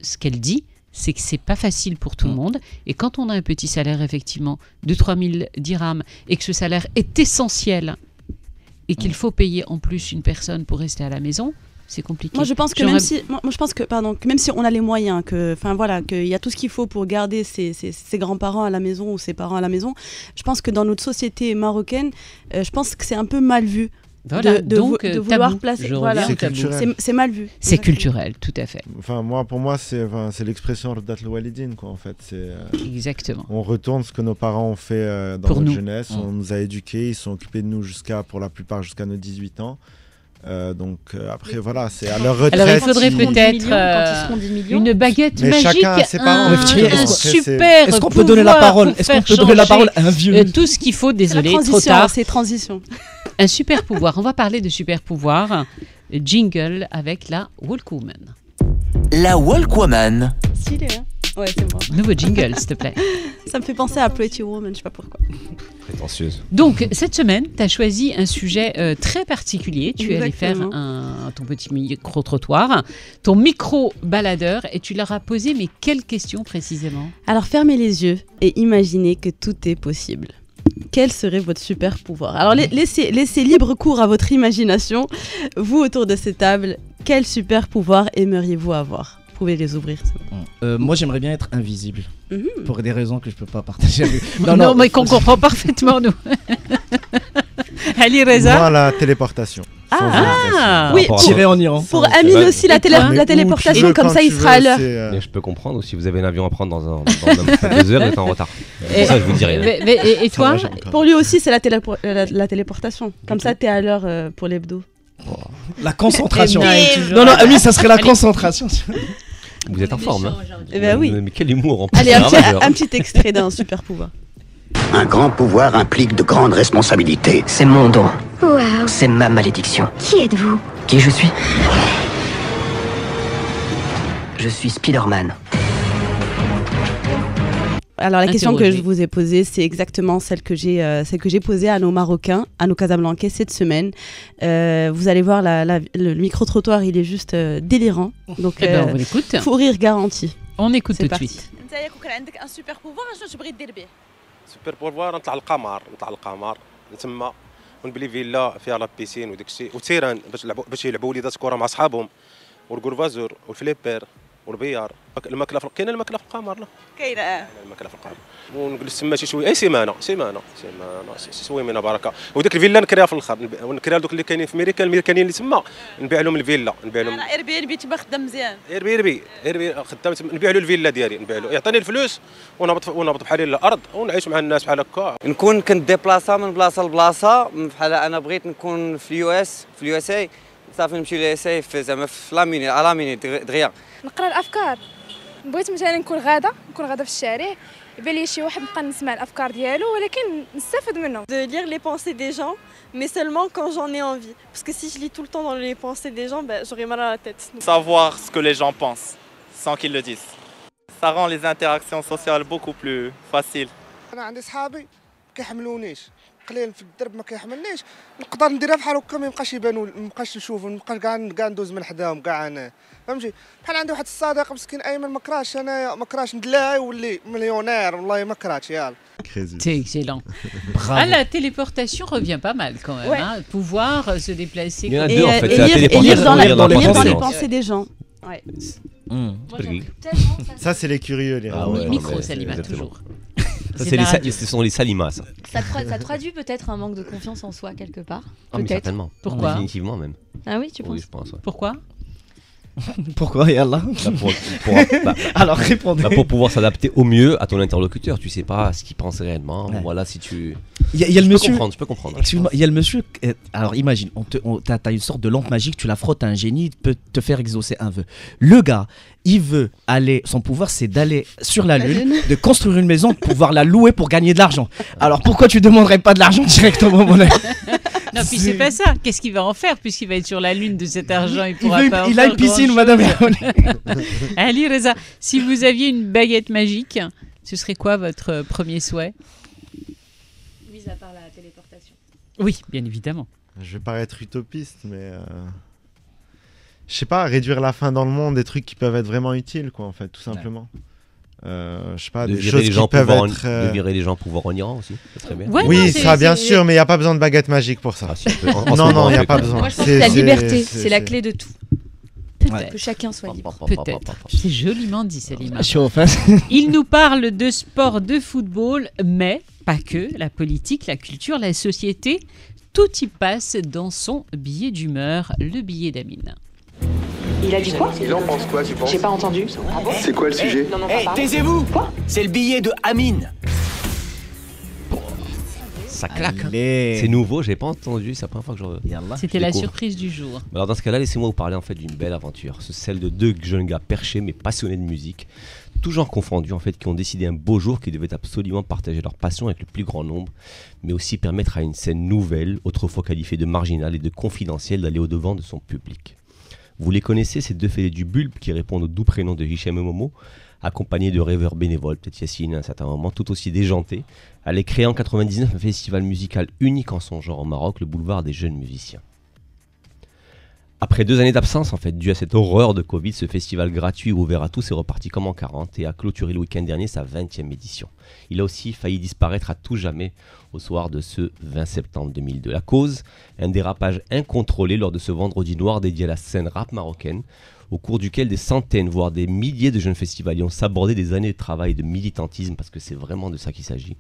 ce qu'elle dit, c'est que c'est pas facile pour tout le monde. Et quand on a un petit salaire, effectivement, de 3000 dirhams, et que ce salaire est essentiel, et qu'il faut payer en plus une personne pour rester à la maison, c'est compliqué. Moi, je pense que même si on a les moyens, qu'il y a tout ce qu'il faut pour garder ses grands-parents à la maison ou ses parents à la maison, je pense que dans notre société marocaine, je pense que c'est un peu mal vu. Voilà, donc de vouloir tabou. placer. Je Voilà. reviens au tabou. C'est mal vu. C'est culturel, tout à fait. Enfin, pour moi, c'est l'expression Radat al-Walidin, quoi, en fait. Exactement. On retourne ce que nos parents ont fait dans notre jeunesse. On nous a éduqués, ils sont occupés de nous pour la plupart jusqu'à nos 18 ans. Donc après, voilà, c'est à leur retraite. Alors il faudrait peut-être une baguette mais magique, chacun a ses parents. un super Est-ce qu'on peut donner la parole? Est-ce qu'on peut donner la parole à un vieux? Tout ce qu'il faut, désolé, trop transition, tard. c'est transition. Un super pouvoir. On va parler de super pouvoir. Jingle avec la Walkwoman. La Walkwoman. Stylé, hein? Ouais, c'est moi. Nouveau jingle, s'il te plaît. Ça me fait penser à Pretty Woman, je sais pas pourquoi. Prétentieuse. Donc, cette semaine, tu as choisi un sujet très particulier. Tu es allé faire Exactement. ton petit micro-trottoir, ton micro-baladeur, et tu leur as posé, mais quelles questions précisément? Alors, fermez les yeux et imaginez que tout est possible. Quel serait votre super pouvoir? Alors, laissez libre cours à votre imagination. Vous, autour de cette table, quel super pouvoir aimeriez-vous avoir? Vous pouvez les ouvrir. Moi, j'aimerais bien être invisible. Pour des raisons que je peux pas partager avec... Non, mais qu'on comprend parfaitement, nous. Ali Reza. Moi, la téléportation. Oui, tirer en Iran. Pour Amine aussi, la téléportation, comme ça, il sera à l'heure. Mais je peux comprendre, si vous avez un avion à prendre dans 2 heures, vous êtes en retard. C'est ça, je vous dis rien. Et toi? Pour lui aussi, c'est la téléportation. Comme ça, t'es à l'heure pour l'hebdo. La concentration. Mais- Non, Amine, ça serait la concentration. Vous êtes en forme, hein? Eh ben oui. Mais quel humour en plus. Allez, un petit extrait d'un super pouvoir. Un grand pouvoir implique de grandes responsabilités. C'est mon don. Waouh. C'est ma malédiction. Qui êtes-vous? Qui je suis? Je suis Spider-Man. Alors la question que je vous ai posée, c'est exactement celle que j'ai posée à nos Marocains, à nos Casablancais cette semaine. Vous allez voir, le micro-trottoir, il est juste délirant. Donc, on écoute. Fou rire garanti. On écoute C'est tout de parti. suite. انت يا كون عندك ان سوبر بوفوار شنو تبغي دير به؟ سوبر بولفوار نطلع القمر تما ونبلي فيلا فيها لا بيسين وداك الشيء وتيران باش يلعبوا وليدات كره مع صحابهم والكورفازور والفليبر والبيار الماكله كاينه الماكله في القمر لا كاينه الماكله في القمر ونجلس تما شي شويه سيمانه سويمينه بركه وديك الفيلا نكريها في الاخر نكريها دوك اللي كاينين في امريكا الميريكانيين اللي تما نبيع لهم الفيلا انا اير بي ان بي تما خدام مزيان اير خدام نبيع له الفيلا ديالي نبيع له يعطيني الفلوس ونهبط بحالي للارض ونعيش مع الناس بحال هكا نكون كنديبلاصا من بلاصه لبلاصه بحال انا بغيت نكون في اليو اس اي صافي نمشي لليو اس اي زعما في لاميني دغيا نقرا الافكار بغيت مثلا نكون غاده في الشارع يبان لي شي واحد نبقى نسمع الافكار ديالو ولكن نستافد منه de lire les pensées des gens mais seulement quand j'en ai envie parce que si je lis tout le temps dans les pensées des gens j'aurais mal à la tête. Savoir ce que les gens pensent sans qu'ils le disent. Ça rend les interactions sociales beaucoup plus faciles. انا عندي صحابي كيحملونيش قليل في الدرب ما كيحملنيش نقدر نديرها بحال هكا ما يبقاش يبانوا ما نبقاش نشوفوا ما نبقاش كاع ندوز من حداهم كاع انا فهمتي بحال عندي واحد الصديق مسكين ايمن ما كراش انايا ما كراش ندلاعي ولي مليونير والله ما كرهتش يلا. C'est excellent. Bravo. Ah, la téléportation revient pas mal quand même. Ouais. Hein. Pouvoir se déplacer. Il y en a comme- deux, en fait. Et C'est la lire téléportation dans les gens. pensées des gens. Ouais. Ça, c'est les curieux, les Ah ouais, Micro, mais Salima, exactement. toujours. Ça, C'est c'est la les radio. ce sont les salimas, ça. Ça traduit peut-être un manque de confiance en soi quelque part. Ah, mais Peut-être. certainement. Pourquoi Définitivement, même. Ah oui, tu penses? Oui, je pense. Ouais. Pourquoi? Pourquoi, Yallah? Alors, répondez. Pour pouvoir s'adapter au mieux à ton interlocuteur. Tu sais pas ce qu'il pense réellement. Ouais. Voilà, si tu. Il y a le monsieur. Je peux comprendre. Excuse-moi, il y a le monsieur. Alors imagine, t'as une sorte de lampe magique, tu la frottes à un génie, il peut te faire exaucer un vœu. Le gars, il veut aller, son pouvoir c'est d'aller sur la lune, de construire une maison, de pouvoir la louer pour gagner de l'argent. Alors pourquoi tu demanderais pas de l'argent directement, mon ami? Non, puis c'est pas ça. Qu'est-ce qu'il va en faire puisqu'il va être sur la lune de cet argent? Il a une piscine, madame. Ali Reza, si vous aviez une baguette magique, Ce serait quoi votre premier souhait? Mis à part la téléportation. Oui, bien évidemment. Je vais paraître utopiste, mais je sais pas, réduire la faim dans le monde, des trucs qui peuvent être vraiment utiles, quoi, en fait, tout simplement. Je sais pas, des choses qui peuvent être... De virer les gens pouvoir en Iran aussi, ça serait bien. Ouais, oui, non, ça bien sûr, mais il n'y a pas besoin de baguette magique pour ça. Ah, si, non, il n'y a pas besoin. Moi, je pense que la liberté, c'est la clé de tout. Peut-être. Que chacun soit libre. Peut-être. C'est joliment dit, Salima. Chaud, face. Il nous parle de sport, de football, mais pas que. La politique, la culture, la société, tout y passe dans son billet d'humeur, le billet d'Amine. Il a dit quoi? Il en pense quoi, tu penses? J'ai pas entendu. C'est quoi le sujet? Taisez-vous! Quoi? C'est le billet de Amine. Ça claque. Hein. C'est nouveau, j'ai pas entendu, c'est la première fois que C'était la surprise du jour. Alors dans ce cas-là, laissez-moi vous parler en fait d'une belle aventure. C'est celle de deux jeunes gars perchés mais passionnés de musique, tous genres confondus en fait, qui ont décidé un beau jour qu'ils devaient absolument partager leur passion avec le plus grand nombre, mais aussi permettre à une scène nouvelle, autrefois qualifiée de marginale et de confidentielle, d'aller au-devant de son public. Vous les connaissez, ces deux fêlés du bulbe qui répondent au doux prénom de Hichem et Momo, accompagnés de rêveurs bénévoles, peut-être Yassine à un certain moment, tout aussi déjantés, allaient créer en 99 un festival musical unique en son genre au Maroc, le Boulevard des Jeunes Musiciens. Après 2 années d'absence, en fait, dû à cette horreur de Covid, ce festival gratuit ouvert à tous est reparti comme en 40 et a clôturé le week-end dernier sa 20e édition. Il a aussi failli disparaître à tout jamais au soir de ce 20 septembre 2002. La cause, un dérapage incontrôlé lors de ce vendredi noir dédié à la scène rap marocaine, au cours duquel des centaines, voire des milliers de jeunes festivaliers ont sabordé des années de travail, de militantisme, parce que c'est vraiment de ça qu'il s'agit,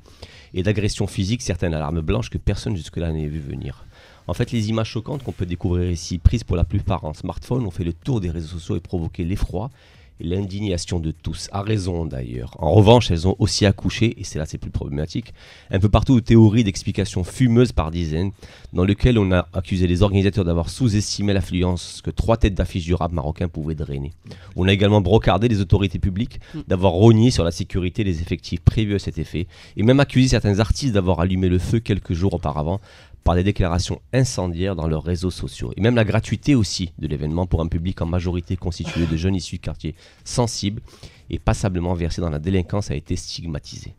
et d'agressions physiques, certaines à l'arme blanche que personne jusque-là n'avait vu venir. En fait, les images choquantes qu'on peut découvrir ici, prises pour la plupart en smartphone, ont fait le tour des réseaux sociaux et provoqué l'effroi et l'indignation de tous, à raison d'ailleurs. En revanche, elles ont aussi accouché, et c'est là c'est plus problématique, un peu partout de théories d'explications fumeuses par dizaines, dans lesquelles on a accusé les organisateurs d'avoir sous-estimé l'affluence que 3 têtes d'affiche du rap marocain pouvaient drainer. On a également brocardé les autorités publiques d'avoir rogné sur la sécurité des effectifs prévus à cet effet, et même accusé certains artistes d'avoir allumé le feu quelques jours auparavant, par des déclarations incendiaires dans leurs réseaux sociaux. Et même la gratuité aussi de l'événement pour un public en majorité constitué de jeunes issus de quartiers sensibles et passablement versés dans la délinquance a été stigmatisée.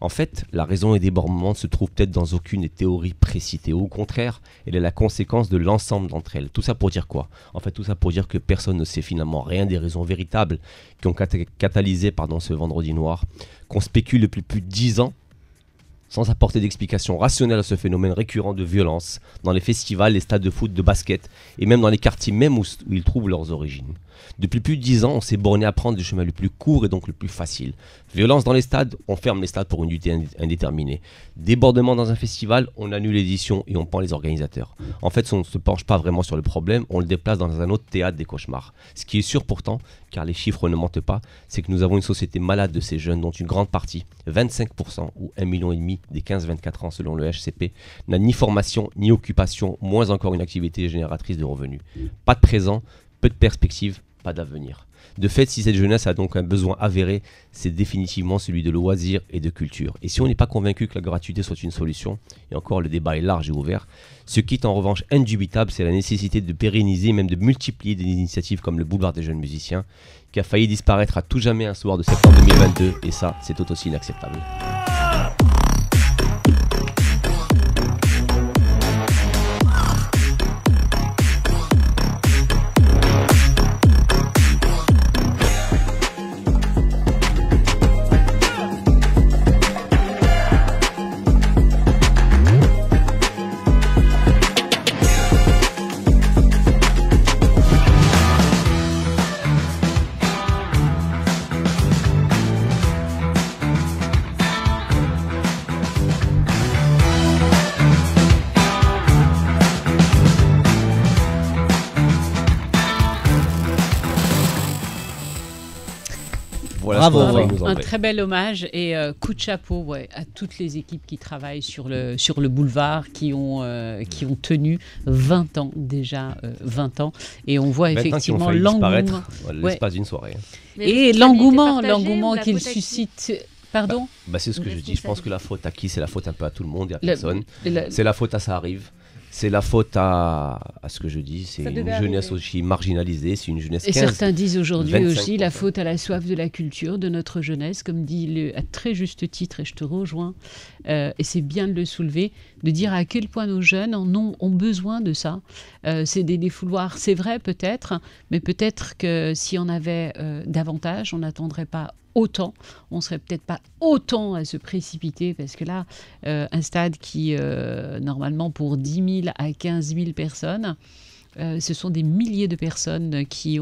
En fait, la raison et débordement ne se trouvent peut-être dans aucune des théories précitées. Au contraire, elle est la conséquence de l'ensemble d'entre elles. Tout ça pour dire quoi? En fait, tout ça pour dire que personne ne sait finalement rien des raisons véritables qui ont catalysé ce vendredi noir, qu'on spécule depuis plus de 10 ans, sans apporter d'explication rationnelle à ce phénomène récurrent de violence dans les festivals, les stades de foot, de basket et même dans les quartiers même où ils trouvent leurs origines. Depuis plus de 10 ans, on s'est borné à prendre le chemin le plus court et donc le plus facile. Violence dans les stades, on ferme les stades pour une durée indéterminée. Débordement dans un festival, on annule l'édition et on pend les organisateurs. En fait, on ne se penche pas vraiment sur le problème, on le déplace dans un autre théâtre des cauchemars. Ce qui est sûr pourtant, car les chiffres ne mentent pas, c'est que nous avons une société malade de ces jeunes dont une grande partie, 25% ou 1,5 million des 15-24 ans selon le HCP, n'a ni formation, ni occupation, moins encore une activité génératrice de revenus. Pas de présent, peu de perspectives, pas d'avenir. De fait, si cette jeunesse a donc un besoin avéré, c'est définitivement celui de loisirs et de culture. Et si on n'est pas convaincu que la gratuité soit une solution, et encore le débat est large et ouvert, ce qui est en revanche indubitable, c'est la nécessité de pérenniser, même de multiplier des initiatives comme le Boulevard des Jeunes Musiciens, qui a failli disparaître à tout jamais un soir de septembre 2022, et ça, c'est tout aussi inacceptable. Bravo, un très bel hommage et coup de chapeau à toutes les équipes qui travaillent sur le boulevard, qui ont tenu 20 ans déjà, 20 ans, et on voit effectivement l'engouement l'espace d'une soirée. Et l'engouement qu'il suscite. Pardon ? C'est ce que je dis, je pense que la faute à qui? C'est la faute un peu à tout le monde, il n'y a personne. C'est la faute à Ça Arrive. C'est la faute à ce que je dis, c'est une jeunesse aussi marginalisée, c'est une jeunesse 15, certains disent aujourd'hui aussi 25%. la faute à la soif de la culture de notre jeunesse, comme dit à très juste titre, et je te rejoins, et c'est bien de le soulever, de dire à quel point nos jeunes ont besoin de ça. C'est des défouloirs, c'est vrai peut-être, mais peut-être que si on avait davantage, on n'attendrait pas autant, on serait peut-être pas autant à se précipiter, parce que là, un stade qui, normalement, pour 10 000 à 15 000 personnes, ce sont des milliers de personnes qui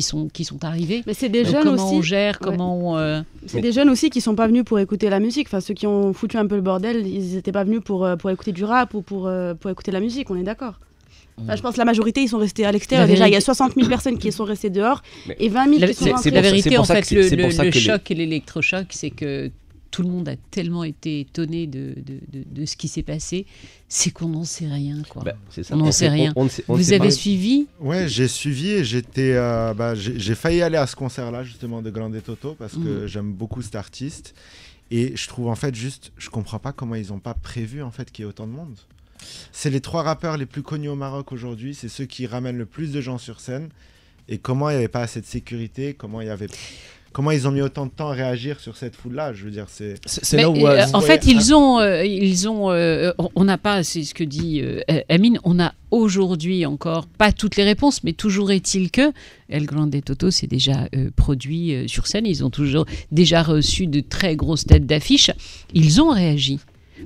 sont arrivées. Mais c'est des jeunes comment aussi. On gère, comment C'est des jeunes aussi qui sont pas venus pour écouter la musique. Enfin, ceux qui ont foutu un peu le bordel, ils n'étaient pas venus pour écouter du rap ou pour écouter la musique, on est d'accord. Enfin, je pense que la majorité, ils sont restés à l'extérieur. Déjà, il y a 60 000 personnes qui sont restées dehors et 20 000 qui sont rentrées. La vérité, en fait, le choc et l'électrochoc, c'est que tout le monde a tellement été étonné de ce qui s'est passé, c'est qu'on n'en sait rien, quoi. C'est ça. On n'en sait rien. Vous avez suivi? Ouais, j'ai suivi et j'ai failli aller à ce concert-là, justement, de Grande Toto, parce que j'aime beaucoup cet artiste. Et je trouve, en fait, je comprends pas comment ils n'ont pas prévu, en fait, qu'il y ait autant de monde. C'est les 3 rappeurs les plus connus au Maroc aujourd'hui, c'est ceux qui ramènent le plus de gens sur scène. Et comment il n'y avait pas assez de sécurité, comment ils ont mis autant de temps à réagir sur cette foule-là, je veux dire, c'est là où... en fait, on n'a pas, c'est ce que dit Amine, on a aujourd'hui encore pas toutes les réponses, mais toujours est-il que El Grande Toto s'est déjà produit sur scène, ils ont toujours déjà reçu de très grosses têtes d'affiche, ils ont réagi.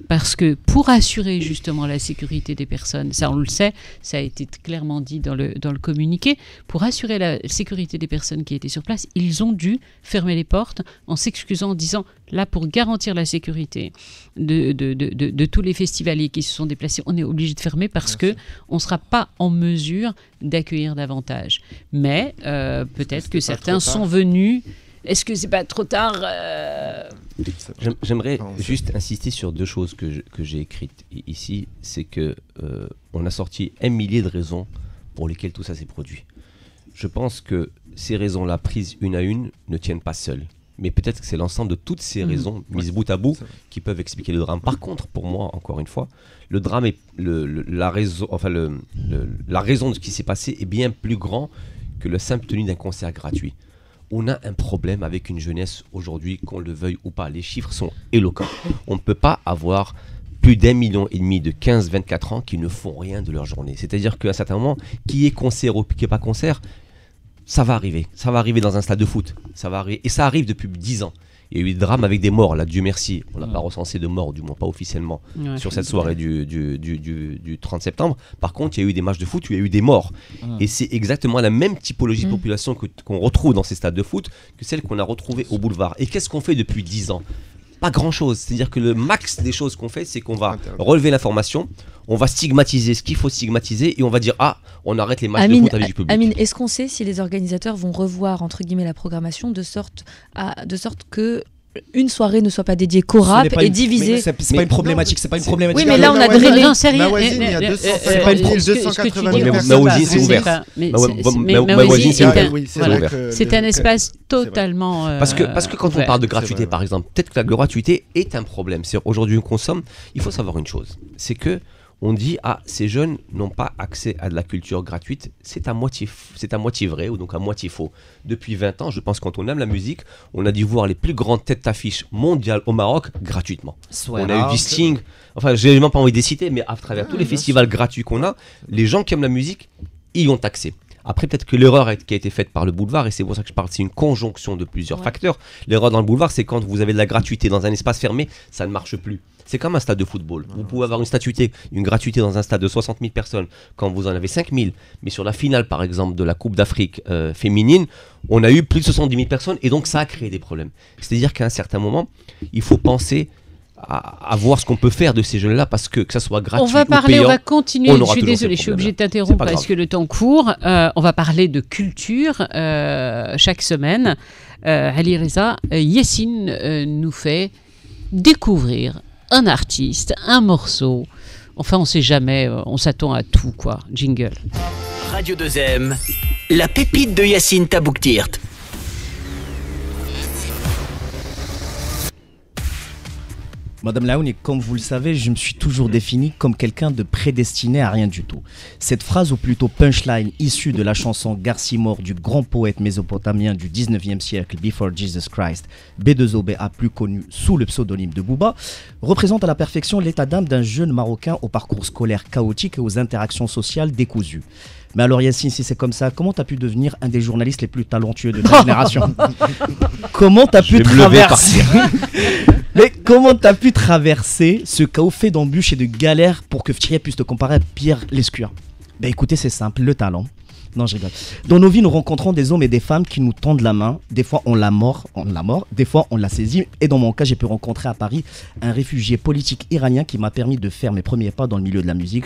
Parce que pour assurer justement la sécurité des personnes, ça on le sait, ça a été clairement dit dans le communiqué, pour assurer la sécurité des personnes qui étaient sur place, ils ont dû fermer les portes en s'excusant, en disant, là pour garantir la sécurité de tous les festivaliers qui se sont déplacés, on est obligé de fermer parce qu'on ne sera pas en mesure d'accueillir davantage. Mais peut-être que certains sont venus... Est-ce que c'est pas trop tard J'aimerais juste insister sur 2 choses que j'ai écrites ici. C'est que on a sorti 1 millier de raisons pour lesquelles tout ça s'est produit. Je pense que ces raisons-là, prises une à une, ne tiennent pas seules. Mais peut-être que c'est l'ensemble de toutes ces raisons mises bout à bout qui peuvent expliquer le drame. Par contre, pour moi, encore une fois, le drame est la raison de ce qui s'est passé est bien plus grand que le simple tenue d'un concert gratuit. On a un problème avec une jeunesse aujourd'hui, qu'on le veuille ou pas. Les chiffres sont éloquents. On ne peut pas avoir plus d'1,5 million de 15-24 ans qui ne font rien de leur journée. C'est-à-dire qu'à un certain moment, qui est concert ou qui n'est pas concert, ça va arriver. Ça va arriver dans un stade de foot. Ça va arriver. Et ça arrive depuis 10 ans. Il y a eu des drames avec des morts, là, Dieu merci. On n'a pas recensé de morts, du moins pas officiellement, sur cette soirée du 30 septembre. Par contre, il y a eu des matchs de foot où il y a eu des morts. Et c'est exactement la même typologie de population qu'on retrouve dans ces stades de foot que celle qu'on a retrouvée au boulevard. Et qu'est-ce qu'on fait depuis 10 ans ? Pas grand-chose. C'est-à-dire que le max des choses qu'on fait, c'est qu'on va relever l'information, on va stigmatiser ce qu'il faut stigmatiser et on va dire « Ah, on arrête les matchs de foot avec du public ». Amine, est-ce qu'on sait si les organisateurs vont revoir, entre guillemets, la programmation de sorte que une soirée ne soit pas dédiée qu'au rap et divisée. C'est pas une problématique, c'est pas une problématique. Oui, mais là on a drainé. Non, c'est rien. Mawazine, il y a 280 personnes. Mawazine, c'est ouvert. Mawazine, c'est ouvert. C'est un espace totalement. Parce que quand on parle de gratuité, par exemple, peut-être que la gratuité est un problème. C'est aujourd'hui on consomme. Il faut savoir une chose, c'est que on dit ces jeunes n'ont pas accès à de la culture gratuite. C'est à moitié vrai ou donc à moitié faux. Depuis 20 ans, je pense, quand on aime la musique, on a dû voir les plus grandes têtes d'affiche mondiales au Maroc gratuitement. On a eu du Sting, enfin j'ai même pas envie de les citer, mais à travers tous les festivals gratuits qu'on a, les gens qui aiment la musique y ont accès. Après, peut-être que l'erreur qui a été faite par le boulevard, et c'est pour ça que je parle, c'est une conjonction de plusieurs facteurs. L'erreur dans le boulevard, c'est quand vous avez de la gratuité dans un espace fermé, ça ne marche plus. C'est comme un stade de football. Vous pouvez avoir une gratuité dans un stade de 60 000 personnes quand vous en avez 5 000. Mais sur la finale, par exemple, de la Coupe d'Afrique féminine, on a eu plus de 70 000 personnes et donc ça a créé des problèmes. C'est-à-dire qu'à un certain moment, il faut penser à voir ce qu'on peut faire de ces jeunes-là parce que ça soit gratuit ou payant, on va continuer. Je suis désolée, je suis obligée de t'interrompre parce que le temps court. On va parler de culture chaque semaine. Ali Reza, Yacine nous fait découvrir un artiste, un morceau. Enfin, on sait jamais, on s'attend à tout, quoi. Jingle. Radio 2M, la pépite de Yacine Madame Laouni, comme vous le savez, je me suis toujours défini comme quelqu'un de prédestiné à rien du tout. Cette phrase, ou plutôt punchline, issue de la chanson Garcimore du grand poète mésopotamien du 19e siècle, Before Jesus Christ, B2OBA, plus connu sous le pseudonyme de Booba, représente à la perfection l'état d'âme d'un jeune Marocain au parcours scolaire chaotique et aux interactions sociales décousues. Mais alors Yacine, si c'est comme ça, comment t'as pu devenir un des journalistes les plus talentueux de ta génération? Comment t'as pu traverser Mais comment t'as pu traverser ce chaos fait d'embûches et de galères pour que Fthia puisse te comparer à Pierre Lescure? Ben écoutez, c'est simple, le talent. Non, je rigole. Dans nos vies, nous rencontrons des hommes et des femmes qui nous tendent la main. Des fois, on la mord, des fois, on la saisit. Et dans mon cas, j'ai pu rencontrer à Paris un réfugié politique iranien qui m'a permis de faire mes premiers pas dans le milieu de la musique,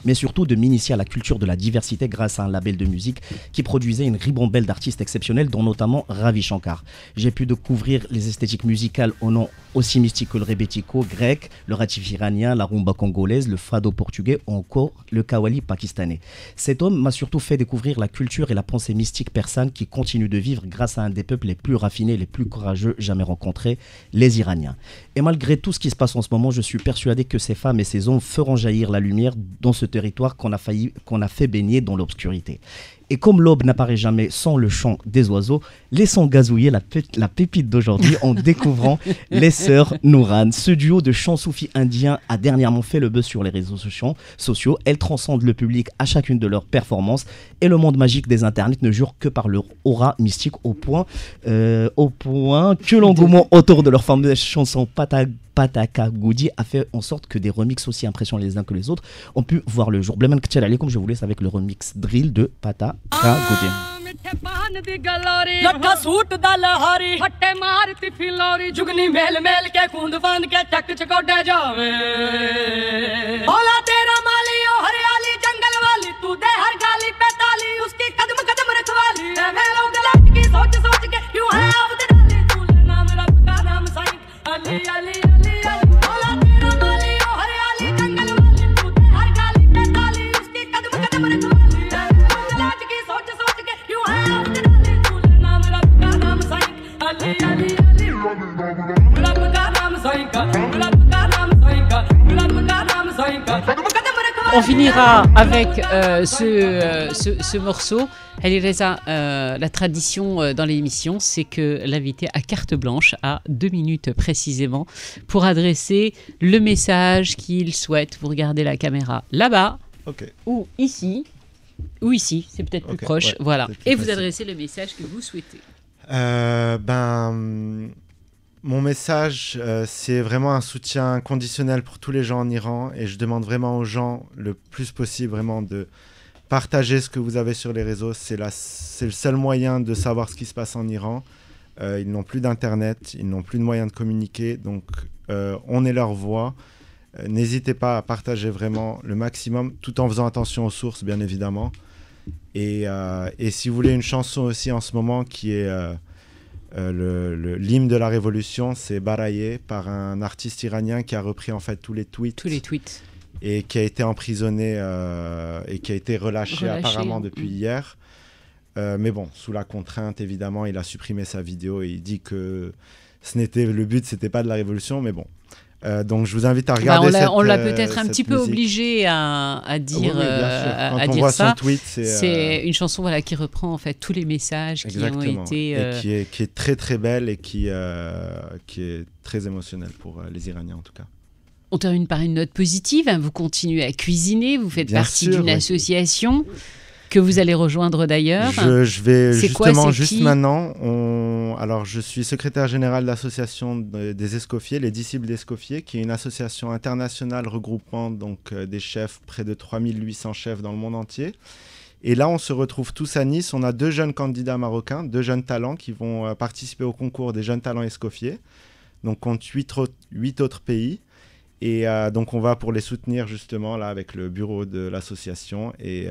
mais surtout de m'initier à la culture de la diversité grâce à un label de musique qui produisait une ribambelle d'artistes exceptionnels, dont notamment Ravi Shankar. J'ai pu découvrir les esthétiques musicales au nom aussi mystique que le rebetiko grec, le ratif iranien, la rumba congolaise, le fado portugais ou encore le kawali pakistanais. Cet homme m'a surtout fait découvrir la culture et la pensée mystique persane qui continue de vivre grâce à un des peuples les plus raffinés et les plus courageux jamais rencontrés, les Iraniens. Et malgré tout ce qui se passe en ce moment, je suis persuadé que ces femmes et ces hommes feront jaillir la lumière dans ce territoire qu'on a fait baigner dans l'obscurité. Et comme l'aube n'apparaît jamais sans le chant des oiseaux, laissons gazouiller la pépite d'aujourd'hui en découvrant les sœurs Nouran. Ce duo de chants soufis indiens a dernièrement fait le buzz sur les réseaux sociaux. Elles transcendent le public à chacune de leurs performances et le monde magique des internets ne jure que par leur aura mystique au point que l'engouement autour de leur fameuse chanson Pataka Goudi a fait en sorte que des remixes aussi impressionnants les uns que les autres ont pu voir le jour. Blemen Ktiel Alaikum, je vous laisse avec le remix drill de Pataka Goudi. ਮਿੱਠੇ ਪਾਨ ਦੀ ਗਲੋਰੀ ਲੱਗਾ ਸੂਟ ਦਾ ਲਹਾਰੀ ਹੱਟੇ ਮਾਰਤੀ ਫਿਲੋਰੀ ਜੁਗਨੀ ਮੇਲ ਮੇਲ ਕੇ ਖੂੰਦ ਫੰਦ ਕੇ ਚੱਕ ਚਕੋਡੇ ਜਾਵੇ ਭੋਲਾ ਤੇਰਾ ਮਾਲੀ ਓ ਹਰਿਆਲੀ ਜੰਗਲ ਵਾਲੀ ਤੂੰ ਦੇ ਹਰ ਗਾਲੀ ਪੈਤਾਲੀ ਉਸकी कदम कदम रखवाली मैं लोग लट की सोच सोच के यूं है अब डाली तू नाम रब का नाम साईं अली अली अली भोला तेरा माली ओ हरियाली जंगल वाली तू दे हर गाली पैताली उसकी कदम कदम रखवाली लट की सोच सोच के यूं है अब डाली तू नाम रब का नाम साईं अली अली अली रब का नाम साईं का रब का नाम साईं का रब का नाम साईं का On finira avec ce morceau. Alireza, la tradition dans l'émission, c'est que l'invité a carte blanche à 2 minutes précisément pour adresser le message qu'il souhaite. Vous regardez la caméra là-bas ou ici, c'est peut-être plus proche. Ouais, voilà. Et vous adressez le message que vous souhaitez. Mon message, c'est vraiment un soutien conditionnel pour tous les gens en Iran et je demande vraiment aux gens le plus possible vraiment de partager ce que vous avez sur les réseaux. C'est le seul moyen de savoir ce qui se passe en Iran. Ils n'ont plus d'internet, ils n'ont plus de moyens de communiquer, donc on est leur voix. N'hésitez pas à partager vraiment le maximum tout en faisant attention aux sources bien évidemment. Et si vous voulez une chanson aussi en ce moment qui est... l'hymne de la révolution, c'est Baraye par un artiste iranien qui a repris en fait tous les tweets et qui a été emprisonné et qui a été relâché apparemment depuis hier. Mais bon, sous la contrainte évidemment, il a supprimé sa vidéo et il dit que le but c'était pas de la révolution, mais bon. Donc je vous invite à regarder on l'a peut-être un petit peu obligé à dire, à dire ça. Tweet, c'est une chanson qui reprend en fait tous les messages qui ont été et qui est très très belle et qui est très émotionnelle pour les Iraniens en tout cas. On termine par une note positive. Vous continuez à cuisiner, vous faites partie d'une association que vous allez rejoindre d'ailleurs. Je vais justement maintenant. Alors, je suis secrétaire général de l'association des Escoffiers, les disciples d'Escoffier, qui est une association internationale regroupant donc des chefs, près de 3800 chefs dans le monde entier. Et là, on se retrouve tous à Nice. On a 2 jeunes candidats marocains, 2 jeunes talents qui vont participer au concours des jeunes talents Escoffier. Donc, compte 8 autres pays. Et donc, on va pour les soutenir justement là avec le bureau de l'association et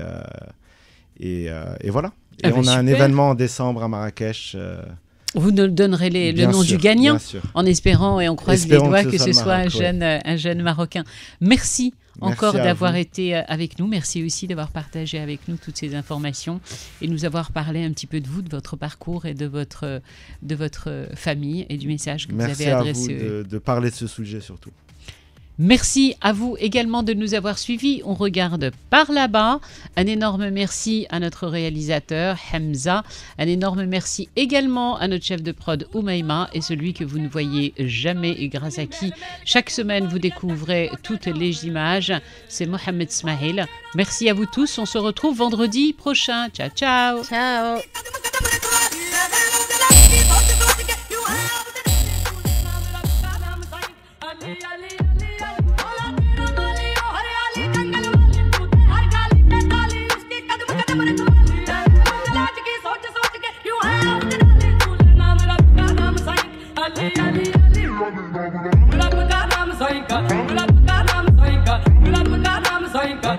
voilà. Et on a un événement en décembre à Marrakech. Vous nous donnerez le nom du gagnant en espérant et on croise les doigts que ce soit un jeune Marocain. Merci encore à d'avoir vous. été avec nous. Merci aussi d'avoir partagé avec nous toutes ces informations et nous avoir parlé un petit peu de vous, de votre parcours et de votre famille et du message que vous avez adressé. Merci à vous de parler de ce sujet surtout. Merci à vous également de nous avoir suivis. On regarde par là-bas. Un énorme merci à notre réalisateur Hamza. Un énorme merci également à notre chef de prod Oumaima et celui que vous ne voyez jamais et grâce à qui chaque semaine vous découvrez toutes les images. C'est Mohamed Smahil. Merci à vous tous. On se retrouve vendredi prochain. Ciao, ciao. Ciao. Sainka,